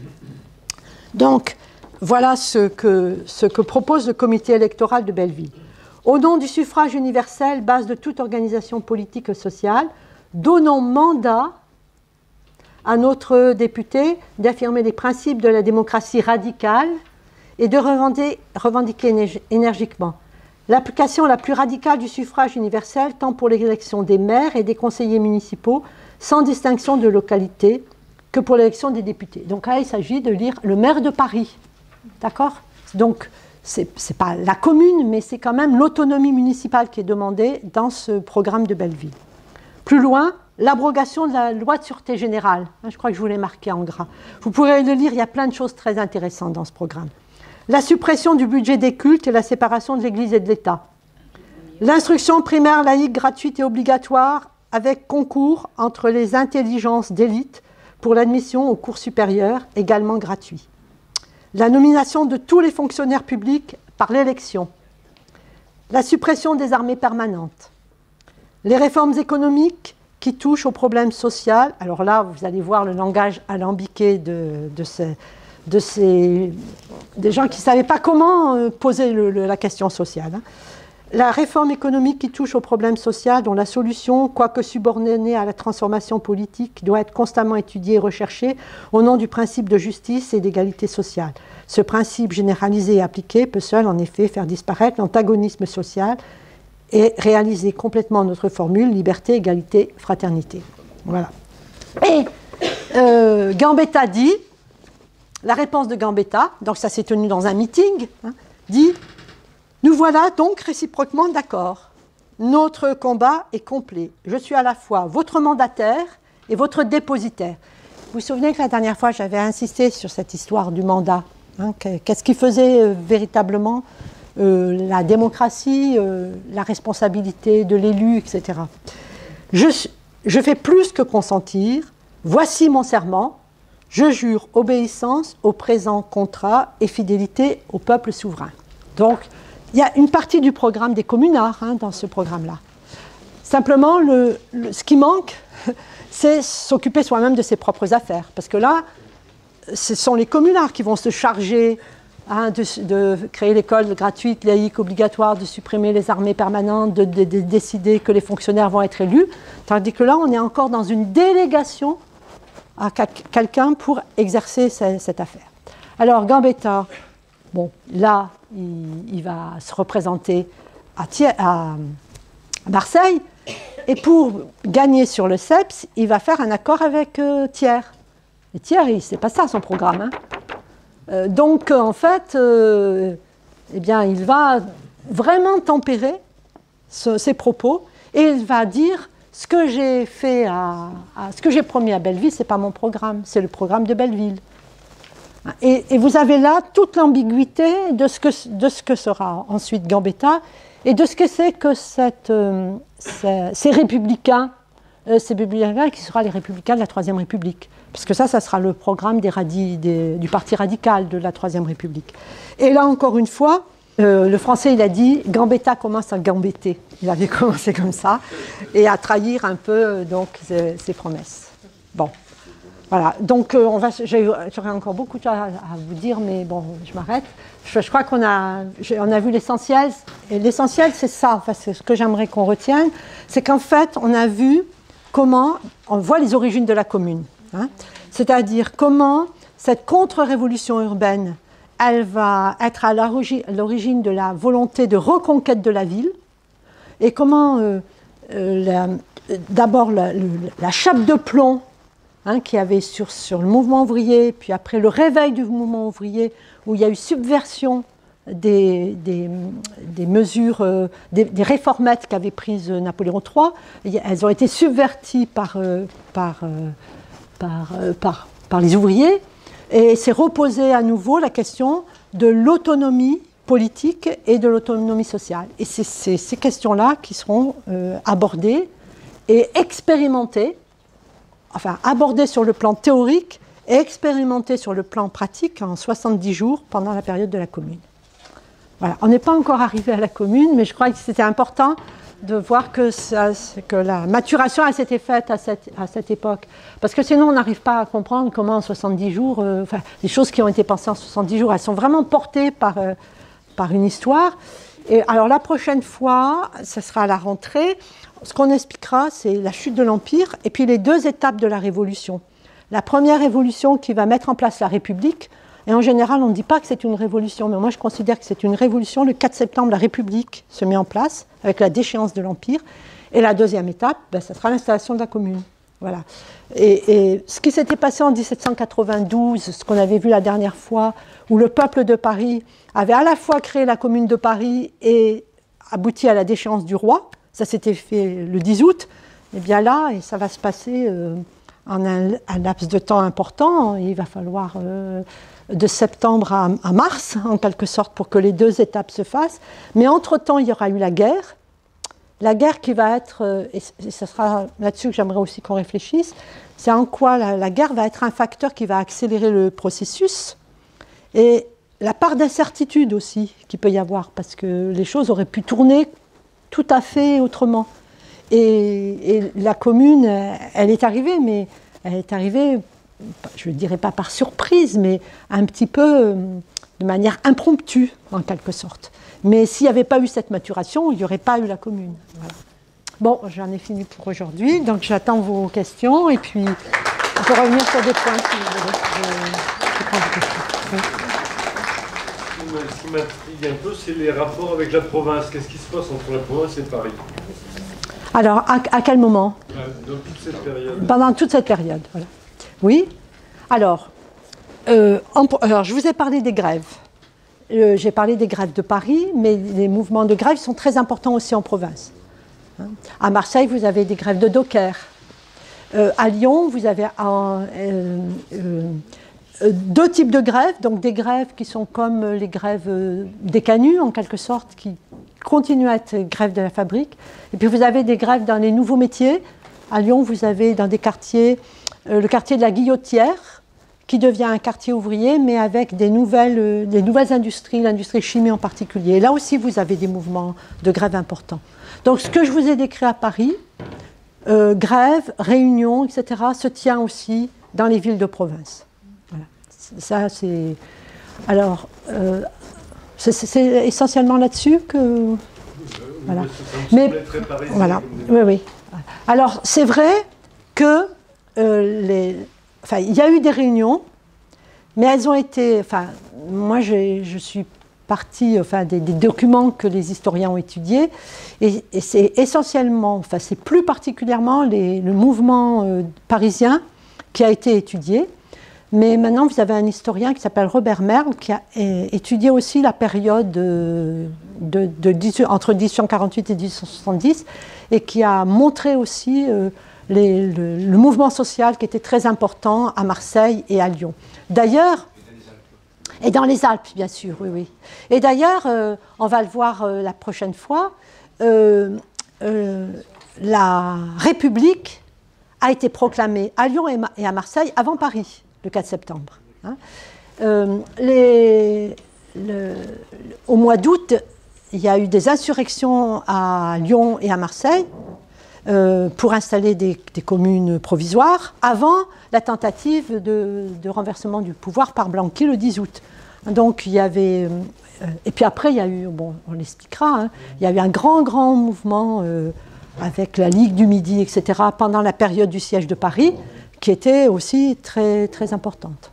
Donc voilà ce que propose le comité électoral de Belleville. Au nom du suffrage universel, base de toute organisation politique et sociale, donnons mandat à notre député d'affirmer les principes de la démocratie radicale et de revendiquer énergiquement l'application la plus radicale du suffrage universel, tant pour l'élection des maires et des conseillers municipaux, sans distinction de localité, que pour l'élection des députés. Donc là, il s'agit de lire le maire de Paris. D'accord ? Donc, ce n'est pas la commune, mais c'est quand même l'autonomie municipale qui est demandée dans ce programme de Belleville. Plus loin, l'abrogation de la loi de sûreté générale. Je crois que je vous l'ai marqué en gras. Vous pourrez le lire, il y a plein de choses très intéressantes dans ce programme. La suppression du budget des cultes et la séparation de l'Église et de l'État. L'instruction primaire laïque gratuite et obligatoire avec concours entre les intelligences d'élite pour l'admission aux cours supérieurs, également gratuit. La nomination de tous les fonctionnaires publics par l'élection. La suppression des armées permanentes. Les réformes économiques qui touchent aux problèmes sociaux. Alors là, vous allez voir le langage alambiqué des gens qui ne savaient pas comment poser la question sociale. Hein. La réforme économique qui touche aux problèmes sociaux, dont la solution, quoique subordonnée à la transformation politique, doit être constamment étudiée et recherchée au nom du principe de justice et d'égalité sociale. Ce principe généralisé et appliqué peut seul, en effet, faire disparaître l'antagonisme social et réaliser complètement notre formule liberté, égalité, fraternité. Voilà. Et Gambetta dit, la réponse de Gambetta, donc ça s'est tenu dans un meeting, hein, dit « Nous voilà donc réciproquement d'accord. Notre combat est complet. Je suis à la fois votre mandataire et votre dépositaire. » Vous vous souvenez que la dernière fois, j'avais insisté sur cette histoire du mandat. Hein, qu'est-ce qui faisait véritablement la démocratie, la responsabilité de l'élu, etc. Je fais plus que consentir. Voici mon serment. Je jure obéissance au présent contrat et fidélité au peuple souverain. Donc, il y a une partie du programme des communards hein, dans ce programme-là. Simplement, ce qui manque, c'est s'occuper soi-même de ses propres affaires. Parce que là, ce sont les communards qui vont se charger hein, de créer l'école gratuite, laïque, obligatoire, de supprimer les armées permanentes, de décider que les fonctionnaires vont être élus. Tandis que là, on est encore dans une délégation à quelqu'un pour exercer cette affaire. Alors, Gambetta, bon, là, il va se représenter à Marseille, et pour gagner sur le CEPS, il va faire un accord avec Thiers. Et Thiers, c'est pas ça son programme. Hein. Donc, en fait, eh bien, il va vraiment tempérer ses propos, et il va dire ce que j'ai fait ce que j'ai promis à Belleville, c'est pas mon programme, c'est le programme de Belleville. Et vous avez là toute l'ambiguïté de ce que sera ensuite Gambetta et de ce que c'est que ces républicains c'est Bébuliaga qui sera les Républicains de la Troisième République. Parce que ça sera le programme du Parti radical de la Troisième République. Et là, encore une fois, le français, il a dit « Gambetta commence à gambetter ». Il avait commencé comme ça, et à trahir un peu donc, ses promesses. Bon, voilà. Donc, j'aurais encore beaucoup à vous dire, mais bon, je m'arrête. Je crois qu'on a vu l'essentiel. Et l'essentiel, c'est ça, enfin, c'est ce que j'aimerais qu'on retienne. C'est qu'en fait, on a vu comment, on voit les origines de la commune. Hein, c'est-à-dire comment cette contre-révolution urbaine, elle va être à l'origine de la volonté de reconquête de la ville, et comment d'abord la chape de plomb qu'il y avait sur le mouvement ouvrier, puis après le réveil du mouvement ouvrier, où il y a eu subversion des mesures, des réformettes qu'avait prises Napoléon III, elles ont été subverties par les ouvriers, et c'est reposé à nouveau la question de l'autonomie politique et de l'autonomie sociale. Et c'est ces questions-là qui seront abordées et expérimentées, enfin abordées sur le plan théorique et expérimentées sur le plan pratique en 70 jours pendant la période de la Commune. Voilà. On n'est pas encore arrivé à la Commune, mais je crois que c'était important de voir que la maturation a été faite à cette époque. Parce que sinon, on n'arrive pas à comprendre comment en 70 jours, les choses qui ont été pensées en 70 jours, elles sont vraiment portées par une histoire. Et alors la prochaine fois, ce sera à la rentrée, ce qu'on expliquera, c'est la chute de l'Empire et puis les deux étapes de la Révolution. La première révolution qui va mettre en place la République, et en général, on ne dit pas que c'est une révolution, mais moi je considère que c'est une révolution. Le 4 septembre, la République se met en place avec la déchéance de l'Empire. Et la deuxième étape, ça sera l'installation de la Commune. Voilà. Et ce qui s'était passé en 1792, ce qu'on avait vu la dernière fois, où le peuple de Paris avait à la fois créé la Commune de Paris et abouti à la déchéance du roi, ça s'était fait le 10 août, et bien là, et ça va se passer en un laps de temps important, il va falloir de septembre à mars, en quelque sorte, pour que les deux étapes se fassent. Mais entre-temps, il y aura eu la guerre qui va être, et ce sera là-dessus que j'aimerais aussi qu'on réfléchisse, c'est en quoi la guerre va être un facteur qui va accélérer le processus, et la part d'incertitude aussi qu'il peut y avoir, parce que les choses auraient pu tourner tout à fait autrement. Et la Commune, elle est arrivée, mais elle est arrivée, je ne dirais pas par surprise, mais un petit peu de manière impromptue, en quelque sorte. Mais s'il n'y avait pas eu cette maturation, il n'y aurait pas eu la Commune. Voilà. Bon, j'en ai fini pour aujourd'hui, donc j'attends vos questions, et puis on peut revenir sur des points si vous voulez. Je prends vos questions. Oui. Ce qui m'intrigue un peu, c'est les rapports avec la province. Qu'est-ce qui se passe entre la province et Paris? Alors, à quel moment? Dans toute cette période. Pendant toute cette période, voilà. Oui. Alors, je vous ai parlé des grèves. J'ai parlé des grèves de Paris, mais les mouvements de grève sont très importants aussi en province. À Marseille, vous avez des grèves de dockers. À Lyon, vous avez deux types de grèves, donc des grèves qui sont comme les grèves des canuts, en quelque sorte, qui continuent à être grèves de la fabrique. Et puis vous avez des grèves dans les nouveaux métiers. À Lyon, vous avez dans des quartiers, le quartier de la Guillotière, qui devient un quartier ouvrier, mais avec des nouvelles industries, l'industrie chimie en particulier. Et là aussi, vous avez des mouvements de grève importants. Donc ce que je vous ai décrit à Paris, grève, réunions, etc., se tient aussi dans les villes de province. Voilà. Ça, c'est... Alors, c'est essentiellement là-dessus que... Voilà. Mais, voilà, oui, oui. Alors, c'est vrai que il y a eu des réunions, mais elles ont été... moi, je suis partie des documents que les historiens ont étudiés, et c'est essentiellement, c'est plus particulièrement le mouvement parisien qui a été étudié. Mais maintenant, vous avez un historien qui s'appelle Robert Merle, qui a étudié aussi la période entre 1848 et 1870, et qui a montré aussi le mouvement social qui était très important à Marseille et à Lyon. D'ailleurs, et dans les Alpes, bien sûr, oui, oui. Et d'ailleurs, on va le voir la prochaine fois, la République a été proclamé à Lyon et à Marseille avant Paris, le 4 septembre. Hein. Au mois d'août, il y a eu des insurrections à Lyon et à Marseille pour installer des communes provisoires avant la tentative de renversement du pouvoir par Blanqui le 10 août. Donc il y avait... et puis après, il y a eu, bon, on l'expliquera, hein, il y a eu un grand mouvement avec la Ligue du Midi, etc., pendant la période du siège de Paris, qui était aussi très, très importante.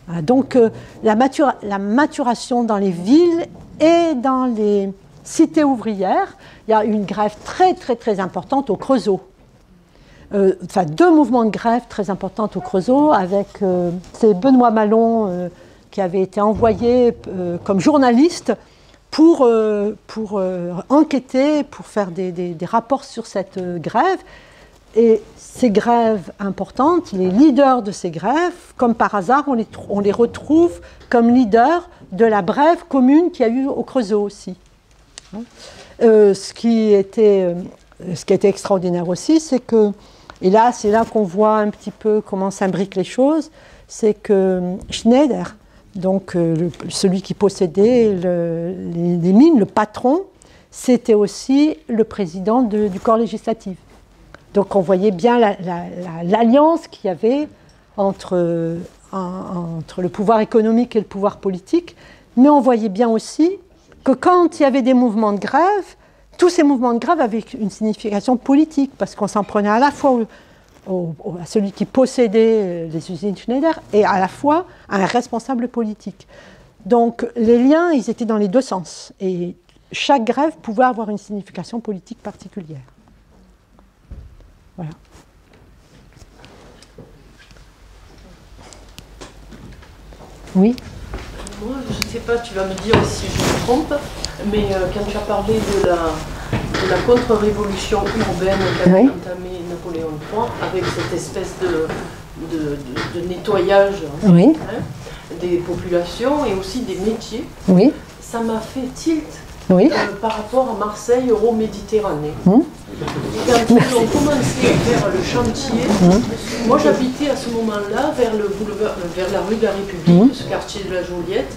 Voilà, donc la maturation dans les villes et dans les cités ouvrières, il y a eu une grève très, très, très importante au Creusot. Enfin, 2 mouvements de grève très importants au Creusot, avec c'est Benoît Malon qui avait été envoyé comme journaliste pour enquêter, pour faire des rapports sur cette grève. Et ces grèves importantes, les leaders de ces grèves, comme par hasard, on les retrouve comme leaders de la brève commune qu'il y a eu au Creusot aussi. Ce qui était extraordinaire aussi, c'est que, et là c'est là qu'on voit un petit peu comment s'imbriquent les choses, c'est que Schneider, donc celui qui possédait les mines, le patron, c'était aussi le président du corps législatif. Donc on voyait bien l'alliance qu'il y avait entre le pouvoir économique et le pouvoir politique, mais on voyait bien aussi que quand il y avait des mouvements de grève, tous ces mouvements de grève avaient une signification politique, parce qu'on s'en prenait à la fois à celui qui possédait les usines Schneider et à la fois à un responsable politique. Donc les liens, ils étaient dans les 2 sens, et chaque grève pouvait avoir une signification politique particulière. Voilà. Oui. Moi, je ne sais pas, tu vas me dire si je me trompe, mais quand tu as parlé de la contre-révolution urbaine qu'avait entamée Napoléon III, avec cette espèce de nettoyage oui. des populations et aussi des métiers, oui. ça m'a fait tilt. Oui. Par rapport à Marseille, Euro-Méditerranée. Quand ils ont commencé à faire le chantier, moi j'habitais à ce moment-là vers la rue de la République, ce quartier de la Joliette.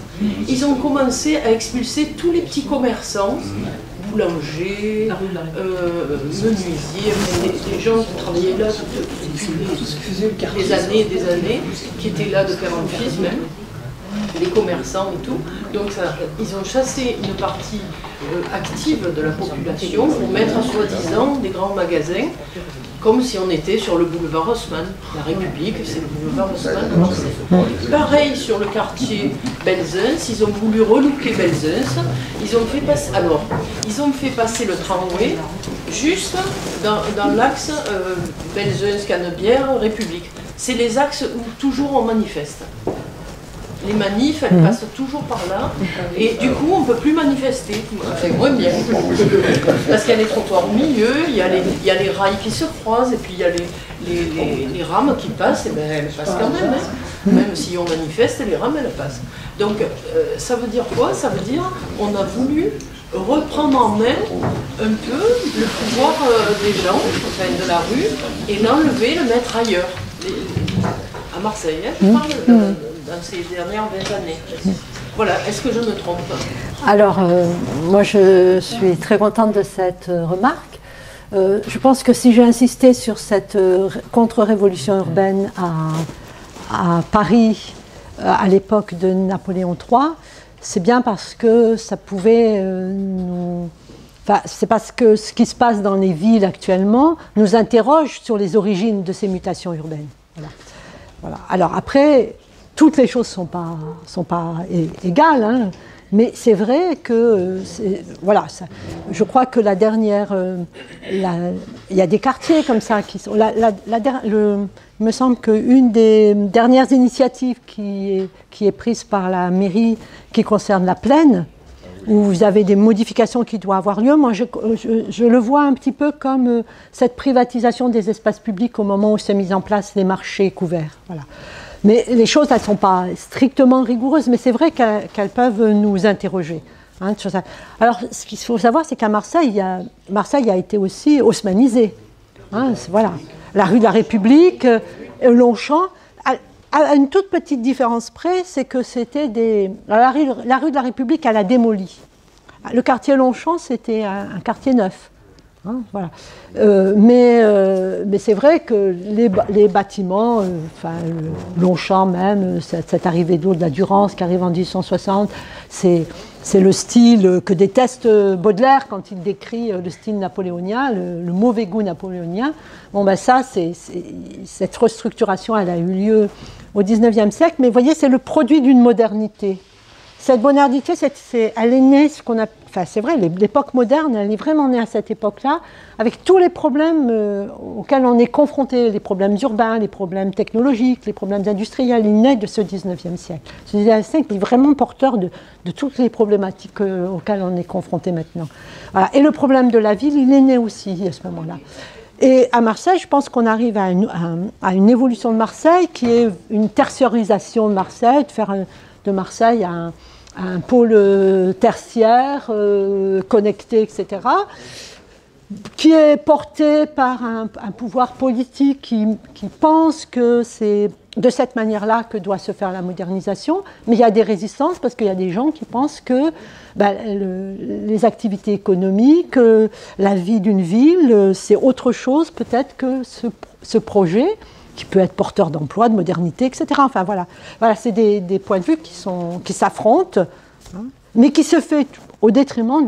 Ils ont commencé à expulser tous les petits commerçants, boulangers, menuisiers, des gens qui travaillaient là depuis des années et des années, qui étaient là de père en fils même. Les commerçants et tout. Donc ils ont chassé une partie active de la population pour mettre soi-disant des grands magasins, comme si on était sur le boulevard Haussmann. La République, c'est le boulevard Haussmann de Marseille. Pareil sur le quartier Belzunce, ils ont voulu relooker Belzunce. Ils ont fait passer le tramway juste dans l'axe Belzunce-Canebière, République. C'est les axes où toujours on manifeste. Les manifs, elles passent toujours par là, et du coup, on ne peut plus manifester. Enfin, moins bien. Parce qu'il y a les trottoirs au milieu, il y a les rails qui se croisent, et puis il y a les rames qui passent, et bien elles passent quand même. Hein. Même si on manifeste, les rames, elles passent. Donc, ça veut dire quoi? Ça veut dire qu'on a voulu reprendre en main un peu le pouvoir des gens, enfin de la rue, et l'enlever, le mettre ailleurs. À Marseille, hein, je parle dans ces dernières 20 années. Voilà, est-ce que je me trompe? Alors, moi je suis très contente de cette remarque. Je pense que si j'ai insisté sur cette contre-révolution urbaine à Paris à l'époque de Napoléon III, c'est bien parce que ça pouvait Enfin, c'est parce que ce qui se passe dans les villes actuellement nous interroge sur les origines de ces mutations urbaines. Voilà. Alors après, toutes les choses ne sont pas égales, hein, mais c'est vrai que, voilà, je crois que la dernière, il y a des quartiers comme ça qui sont, il me semble qu'une des dernières initiatives qui est prise par la mairie qui concerne la Plaine, où vous avez des modifications qui doivent avoir lieu, moi je le vois un petit peu comme cette privatisation des espaces publics au moment où s'est mis en place les marchés couverts. Voilà. Mais les choses, elles ne sont pas strictement rigoureuses, mais c'est vrai qu'elles peuvent nous interroger. Hein, sur ça. Alors, ce qu'il faut savoir, c'est qu'à Marseille, Marseille a été aussi haussmannisée. Hein, voilà. la rue de la République, Longchamp, à une toute petite différence près, c'est que c'était la rue de la République, elle a démoli. Le quartier Longchamp, c'était un quartier neuf. Hein, voilà. Mais c'est vrai que les bâtiments, Longchamp même, cette arrivée d'eau de la Durance qui arrive en 1860, c'est le style que déteste Baudelaire quand il décrit le style napoléonien, le mauvais goût napoléonien. Bon, ben ça, cette restructuration, elle a eu lieu au XIXe siècle, mais vous voyez, c'est le produit d'une modernité. Cette modernité, elle est née, c'est vrai, l'époque moderne, elle est vraiment née à cette époque-là, avec tous les problèmes auxquels on est confronté, les problèmes urbains, les problèmes technologiques, les problèmes industriels, il naît de ce XIXe siècle. Ce XIXe siècle est vraiment porteur de toutes les problématiques auxquelles on est confronté maintenant. Voilà. Et le problème de la ville, il est né aussi à ce moment-là. Et à Marseille, je pense qu'on arrive à une évolution de Marseille qui est une tertiarisation de Marseille, de faire de Marseille un pôle tertiaire, connecté, etc., qui est porté par un pouvoir politique qui pense que c'est de cette manière-là que doit se faire la modernisation, mais il y a des résistances parce qu'il y a des gens qui pensent que les activités économiques, la vie d'une ville, c'est autre chose peut-être que ce projet qui peut être porteur d'emploi, de modernité, etc. Enfin voilà, c'est des points de vue qui s'affrontent, hein, mais qui se fait au détriment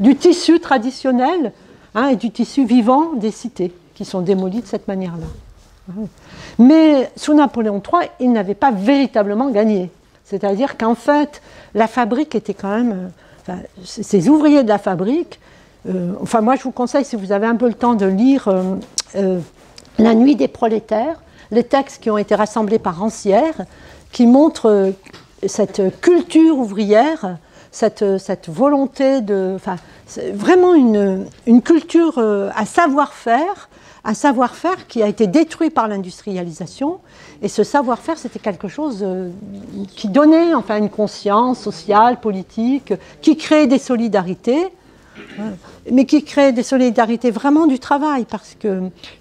du tissu traditionnel, hein, et du tissu vivant des cités, qui sont démolies de cette manière-là. Mais sous Napoléon III, il n'avait pas véritablement gagné. C'est-à-dire qu'en fait, la fabrique était quand même... ces ouvriers de la fabrique... moi, je vous conseille, si vous avez un peu le temps, de lire La nuit des prolétaires, les textes qui ont été rassemblés par Rancière, qui montrent cette culture ouvrière, cette volonté de... vraiment une culture, un savoir-faire qui a été détruit par l'industrialisation. Et ce savoir-faire, c'était quelque chose qui donnait une conscience sociale, politique, qui créait des solidarités, mais qui crée des solidarités vraiment du travail, parce que,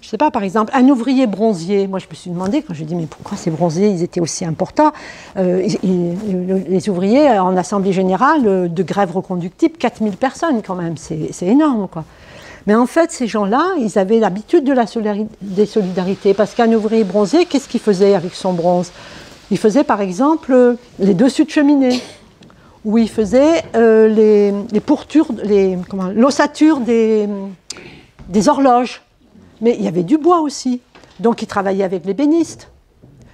je ne sais pas, par exemple, un ouvrier bronzier, moi je me suis demandé, quand j'ai dit, mais pourquoi ces bronziers, ils étaient aussi importants, les ouvriers en assemblée générale de grève reconductible, 4000 personnes quand même, c'est énorme, quoi. Mais en fait, ces gens-là, ils avaient l'habitude des solidarités, parce qu'un ouvrier bronzier, qu'est-ce qu'il faisait avec son bronze? Il faisait par exemple les dessus de cheminée, où il faisait les pourtures, l'ossature des horloges. Mais il y avait du bois aussi. Donc il travaillait avec l'ébéniste.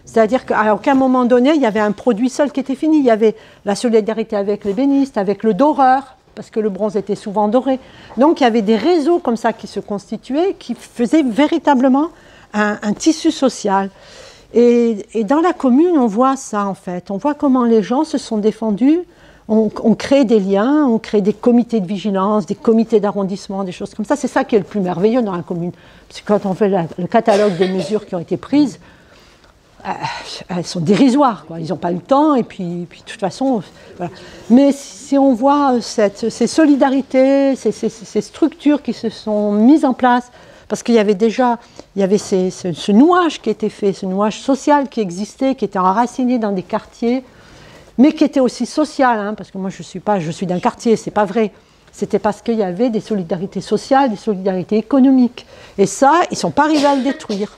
C'est-à-dire qu'à aucun moment donné, il y avait un produit seul qui était fini. Il y avait la solidarité avec l'ébéniste, avec le doreur, parce que le bronze était souvent doré. Donc il y avait des réseaux comme ça qui se constituaient, qui faisaient véritablement un tissu social. Et dans la commune, on voit ça en fait. On voit comment les gens se sont défendus. On crée des liens, on crée des comités de vigilance, des comités d'arrondissement, des choses comme ça. C'est ça qui est le plus merveilleux dans la commune. Parce que quand on fait le catalogue des mesures qui ont été prises, elles sont dérisoires, quoi. Ils n'ont pas eu le temps, et puis de toute façon... Voilà. Mais si on voit ces solidarités, ces structures qui se sont mises en place, parce qu'il y avait déjà ce nouage qui était fait, ce nouage social qui existait, qui était enraciné dans des quartiers, mais qui était aussi social, hein, parce que moi je suis d'un quartier, c'est pas vrai. C'était parce qu'il y avait des solidarités sociales, des solidarités économiques. Et ça, ils ne sont pas arrivés à le détruire.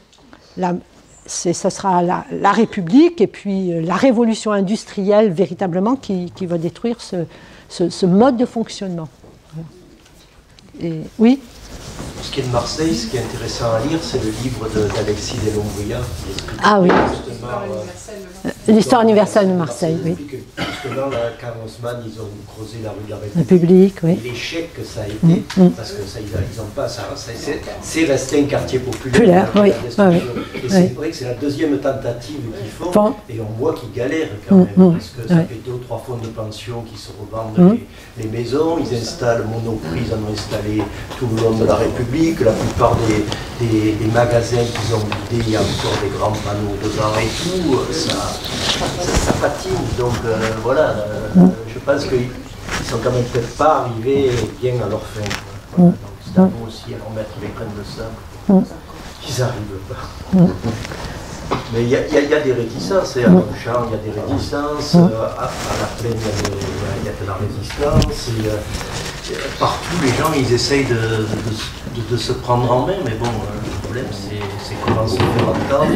Ça sera la République et puis la révolution industrielle véritablement qui va détruire ce mode de fonctionnement. Et, oui. Pour ce qui est de Marseille, ce qui est intéressant à lire, c'est le livre d'Alexis Deslongriat. Ah oui. L'histoire universelle de Marseille, oui. Justement, quand Haussmann, ils ont creusé la rue de la République, oui. L'échec que ça a été, parce que ça, ils n'ont pas ça. C'est resté un quartier populaire. Oui. Et c'est vrai que c'est la deuxième tentative qu'ils font, et on voit qu'ils galèrent quand même, parce que ça fait 2 ou 3 fonds de pension qui se revendent les maisons, ils installent Monoprix, ils en ont installé tout le long de la République, la plupart des magasins qu'ils ont vidés, il y a encore des grands panneaux dedans et tout, ça patine, donc voilà, je pense qu'ils ne sont quand même peut-être pas arrivés bien à leur fin. Donc c'est à nous aussi à leur mettre les graines de sable. qu'ils n'arrivent pas. Mais il y a des réticences, à Longchamp il y a des réticences, à la Plaine il y a de la résistance, et, partout les gens ils essayent de se prendre en main, mais bon, le problème c'est comment se faire entendre,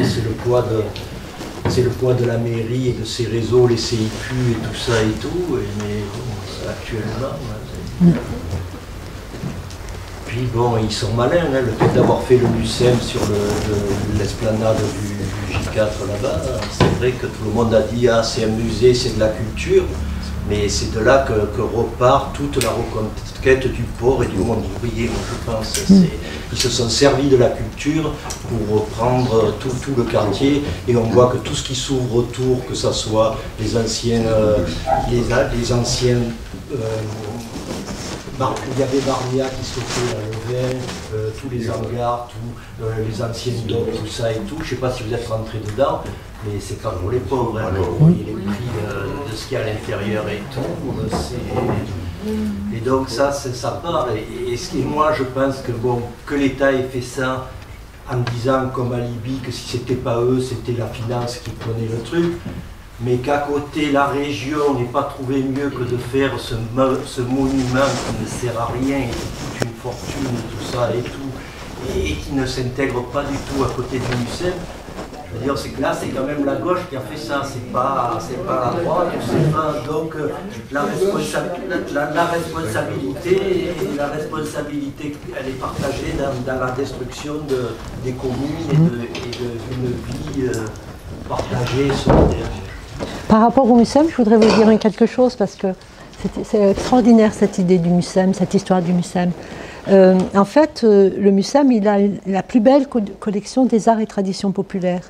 c'est le poids de la mairie et de ses réseaux, les CIQ et tout ça et tout, mais bon, actuellement... Puis bon, ils sont malins, hein, le fait d'avoir fait le MUSEM sur l'esplanade du J4 là-bas, c'est vrai que tout le monde a dit « Ah, c'est un musée, c'est de la culture », mais c'est de là que repart toute la reconquête du port et du monde ouvrier, je pense. Ils se sont servis de la culture pour reprendre tout le quartier, et on voit que tout ce qui s'ouvre autour, que ce soit les anciens... il y avait Barnia qui sautait à Louvain, tous les hangars, les anciennes docks, tout ça et tout. Je ne sais pas si vous êtes rentré dedans, mais c'est quand pour les pauvres. Hein, vous voyez les prix de ce qu'il y a à l'intérieur et tout. Et donc ça part. Et moi, je pense que, bon, que l'État ait fait ça en disant, comme à Libye, que si c'était pas eux, c'était la finance qui prenait le truc. Mais qu'à côté, la région n'ait pas trouvé mieux que de faire ce monument qui ne sert à rien, et qui coûte une fortune, tout ça et tout, et qui ne s'intègre pas du tout à côté du MUSEM. Je veux dire, c'est que là, c'est quand même la gauche qui a fait ça, c'est pas la droite, c'est pas... Donc, la responsabilité, elle est partagée dans la destruction des communes et d'une vie partagée, solidaire. Par rapport au MUSEM, je voudrais vous dire quelque chose, parce que c'est extraordinaire cette idée du MUSEM, cette histoire du MUSEM. En fait, le MUSEM, il a la plus belle collection des arts et traditions populaires.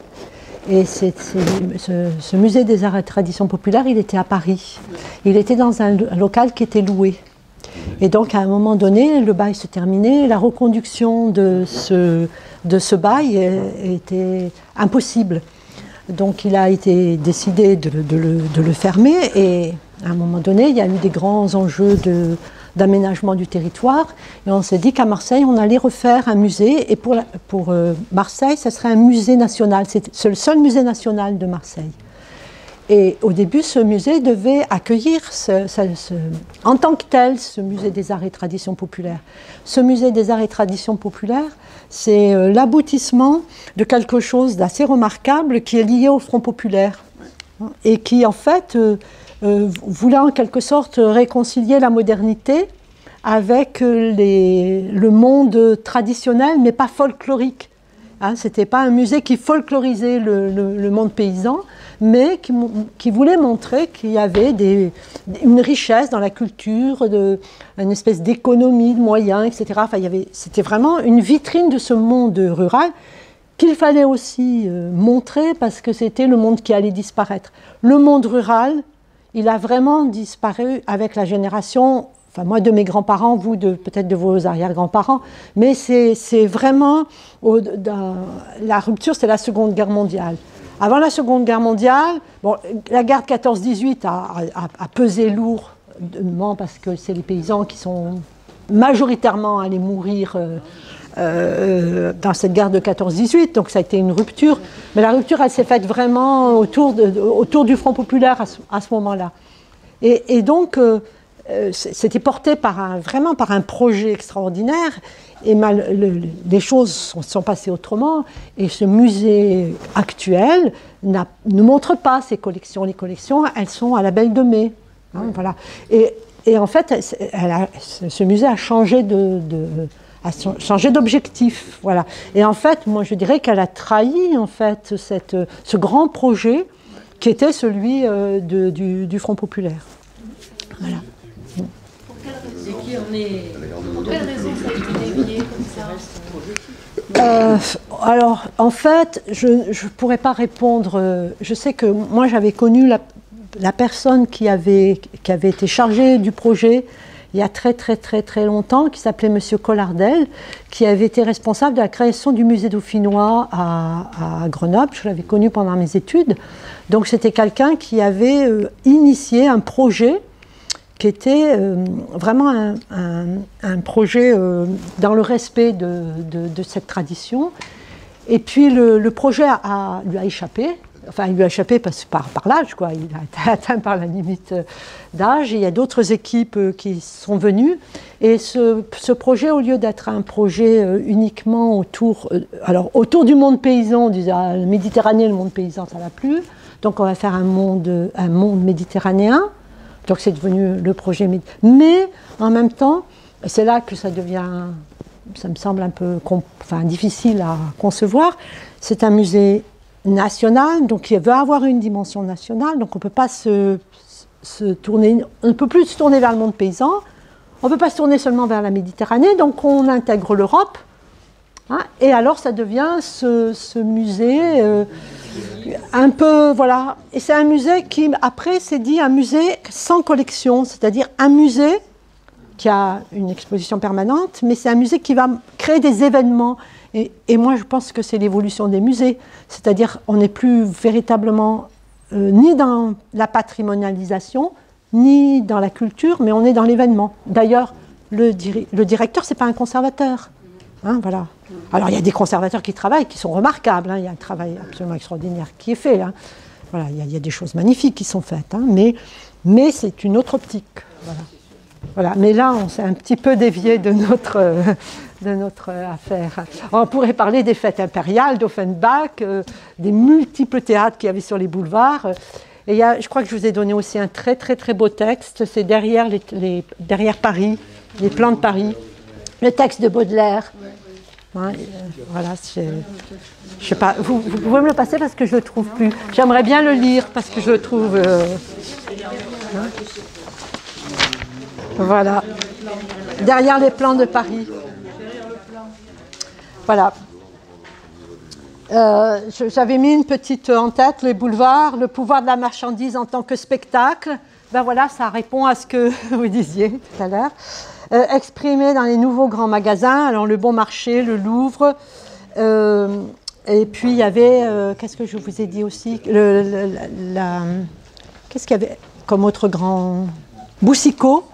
Et ce musée des arts et traditions populaires, il était à Paris. Il était dans un local qui était loué. Et donc, à un moment donné, le bail se terminait, la reconduction de ce bail était impossible. Donc il a été décidé de le fermer, et à un moment donné, il y a eu des grands enjeux d'aménagement du territoire, et on s'est dit qu'à Marseille, on allait refaire un musée, et pour Marseille, ça serait un musée national, c'est le seul musée national de Marseille. Et au début, ce musée devait accueillir en tant que tel ce musée des arts et traditions populaires. Ce musée des arts et traditions populaires, c'est l'aboutissement de quelque chose d'assez remarquable qui est lié au Front populaire et qui, en fait, voulait en quelque sorte réconcilier la modernité avec le monde traditionnel, mais pas folklorique. Hein, ce n'était pas un musée qui folklorisait le monde paysan, mais qui voulait montrer qu'il y avait une richesse dans la culture, une espèce d'économie de moyens, etc. Enfin, c'était vraiment une vitrine de ce monde rural qu'il fallait aussi montrer, parce que c'était le monde qui allait disparaître. Le monde rural, il a vraiment disparu avec la génération... Enfin, moi, de mes grands-parents, vous, peut-être de vos arrière-grands-parents, mais c'est vraiment... la rupture, c'est la Seconde Guerre mondiale. Avant la Seconde Guerre mondiale, bon, la guerre de 14-18 a pesé lourdement, parce que c'est les paysans qui sont majoritairement allés mourir dans cette guerre de 14-18, donc ça a été une rupture. Mais la rupture, elle s'est faite vraiment autour du Front populaire à ce moment-là. Et donc... c'était porté vraiment par un projet extraordinaire, et les choses sont passées autrement, et ce musée actuel ne montre pas ces collections. Les collections, elles sont à la Belle de Mai. Hein, voilà. Et en fait, ce musée a changé d'objectif. Voilà. Et en fait, moi je dirais qu'elle a trahi en fait, ce grand projet qui était celui du Front populaire. Voilà. Pour quelle raison ça a été dévié comme ça? Alors, en fait, je ne pourrais pas répondre. Je sais que moi, j'avais connu la personne qui avait été chargée du projet il y a très longtemps, qui s'appelait M. Collardel, qui avait été responsable de la création du musée dauphinois à Grenoble. Je l'avais connu pendant mes études. Donc, c'était quelqu'un qui avait initié un projet qui était vraiment un projet dans le respect de cette tradition. Et puis le projet lui a échappé. Enfin, il lui a échappé par l'âge, quoi. Il a été atteint par la limite d'âge. Et il y a d'autres équipes qui sont venues. Et ce projet, au lieu d'être un projet uniquement autour du monde paysan, on disait la Méditerranée, le monde paysan, ça ne va plus. Donc on va faire un monde méditerranéen. Donc c'est devenu le projet. Mais en même temps, c'est là que ça me semble un peu difficile à concevoir. C'est un musée national, donc il veut avoir une dimension nationale, donc on ne peut pas se tourner, on ne peut plus se tourner vers le monde paysan, on ne peut pas se tourner seulement vers la Méditerranée, donc on intègre l'Europe, hein, et alors ça devient ce musée un peu, voilà, et c'est un musée qui, après, s'est dit un musée sans collection, c'est-à-dire un musée qui a une exposition permanente, mais c'est un musée qui va créer des événements. Et moi, je pense que c'est l'évolution des musées. C'est-à-dire, on n'est plus véritablement ni dans la patrimonialisation, ni dans la culture, mais on est dans l'événement. D'ailleurs, le directeur, ce n'est pas un conservateur. Hein, voilà. Alors, il y a des conservateurs qui travaillent, qui sont remarquables. Hein, il y a un travail absolument extraordinaire qui est fait. Hein. Voilà, il y a des choses magnifiques qui sont faites. Hein, mais c'est une autre optique. Voilà. Voilà. Mais là, on s'est un petit peu dévié de notre affaire. On pourrait parler des fêtes impériales, d'Offenbach, des multiples théâtres qu'il y avait sur les boulevards. Et je crois que je vous ai donné aussi un très très très beau texte, c'est derrière Paris, les plans de Paris, le texte de Baudelaire. Hein, voilà, je sais pas, vous pouvez me le passer parce que je ne le trouve plus. J'aimerais bien le lire parce que je le trouve... hein. Voilà, derrière les plans de Paris. Voilà. J'avais mis une petite en tête, les boulevards, le pouvoir de la marchandise en tant que spectacle. Ben voilà, ça répond à ce que vous disiez tout à l'heure. Exprimé dans les nouveaux grands magasins, alors le Bon Marché, le Louvre. Et puis il y avait, qu'est-ce que je vous ai dit aussi, qu'est-ce qu'il y avait comme autre grand... Boussicot.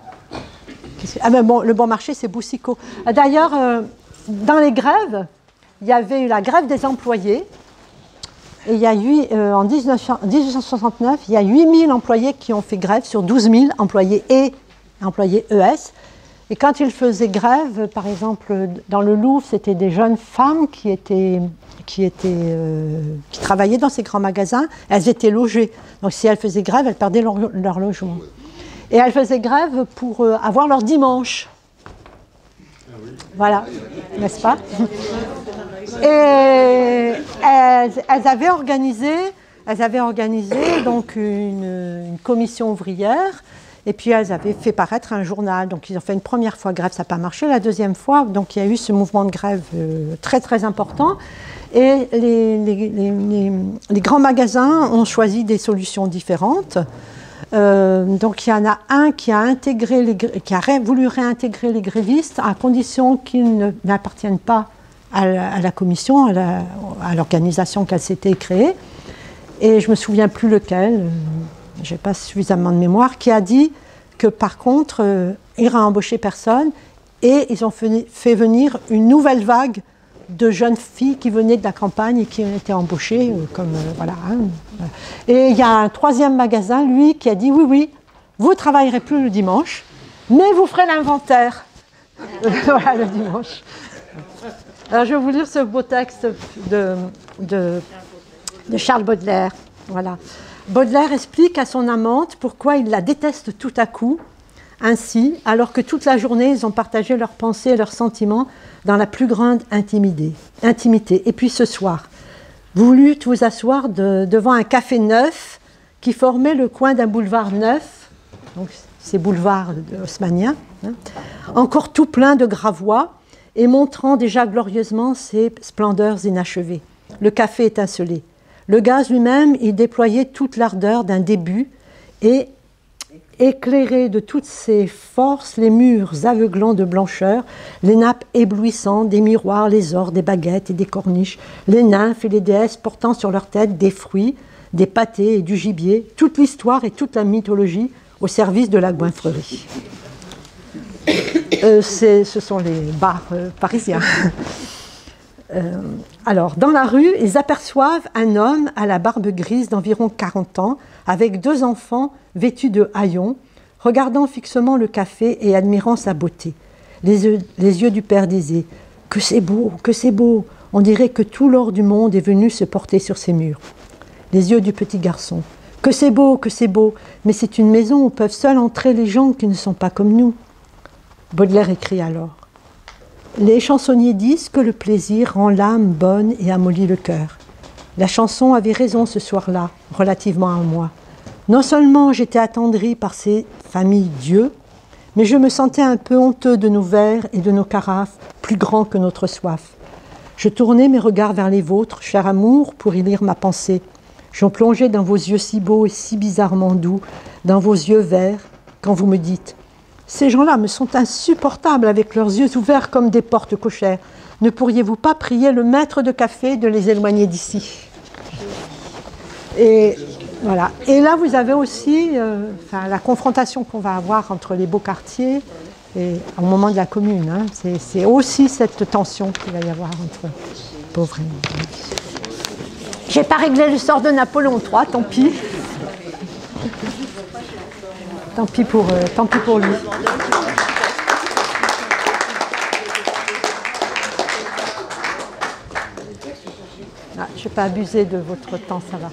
Ah ben bon, le Bon Marché, c'est Boussicot. D'ailleurs, dans les grèves, il y avait eu la grève des employés. Et il y a eu, en 1869, il y a 8000 employés qui ont fait grève sur 12 000 employés et employés ES. Et quand ils faisaient grève, par exemple, dans le Louvre, c'était des jeunes femmes qui travaillaient dans ces grands magasins. Elles étaient logées. Donc si elles faisaient grève, elles perdaient leur logement. Et elles faisaient grève pour avoir leur dimanche. Voilà, n'est-ce pas? Et elles avaient organisé donc une commission ouvrière, et puis elles avaient fait paraître un journal. Donc ils ont fait une première fois grève, ça n'a pas marché. La deuxième fois, donc il y a eu ce mouvement de grève très très important. Et les grands magasins ont choisi des solutions différentes. Donc il y en a un qui a voulu réintégrer les grévistes à condition qu'ils n'appartiennent pas à la commission, à l'organisation qu'elle s'était créée. Et je ne me souviens plus lequel, je n'ai pas suffisamment de mémoire, qui a dit que par contre, il n'ira embaucher personne, et ils ont fait venir une nouvelle vague de jeunes filles qui venaient de la campagne et qui ont été embauchées, voilà. Et il y a un troisième magasin, lui, qui a dit oui, vous ne travaillerez plus le dimanche, mais vous ferez l'inventaire. Voilà, le dimanche. Alors, je vais vous lire ce beau texte de Charles Baudelaire. Voilà. Baudelaire explique à son amante pourquoi il la déteste tout à coup, ainsi, alors que toute la journée, ils ont partagé leurs pensées et leurs sentiments dans la plus grande intimité. Et puis ce soir, vous voulûtes vous asseoir devant un café neuf qui formait le coin d'un boulevard neuf, donc ces boulevards haussmanniens, hein, encore tout plein de gravois et montrant déjà glorieusement ses splendeurs inachevées. Le café étincelait. Le gaz lui-même y déployait toute l'ardeur d'un début et éclairait de toutes ses forces les murs aveuglants de blancheur, les nappes éblouissantes des miroirs, les ors, des baguettes et des corniches, les nymphes et les déesses portant sur leur tête des fruits, des pâtés et du gibier, toute l'histoire et toute la mythologie au service de la goinfrerie. Ce sont les bars parisiens. Alors, dans la rue, ils aperçoivent un homme à la barbe grise d'environ 40 ans, avec 2 enfants vêtus de haillons, regardant fixement le café et admirant sa beauté. Les yeux du père disaient « Que c'est beau, que c'est beau !» On dirait que tout l'or du monde est venu se porter sur ces murs. Les yeux du petit garçon « Que c'est beau, mais c'est une maison où peuvent seuls entrer les gens qui ne sont pas comme nous. » Baudelaire écrit alors « Les chansonniers disent que le plaisir rend l'âme bonne et amollit le cœur. La chanson avait raison ce soir-là, relativement à moi. Non seulement j'étais attendri par ces familles Dieu, mais je me sentais un peu honteux de nos verres et de nos carafes, plus grands que notre soif. Je tournais mes regards vers les vôtres, cher amour, pour y lire ma pensée. Je plongeais dans vos yeux si beaux et si bizarrement doux, dans vos yeux verts, quand vous me dites « Ces gens-là me sont insupportables avec leurs yeux ouverts comme des portes cochères. Ne pourriez-vous pas prier le maître de café de les éloigner d'ici ?» Et voilà. Et là, vous avez aussi la confrontation qu'on va avoir entre les beaux quartiers et au moment de la commune. Hein. C'est aussi cette tension qu'il va y avoir entre pauvres et riches. J'ai pas réglé le sort de Napoléon III, tant pis. Tant pis pour lui. Ah, je ne vais pas abuser de votre temps, ça va.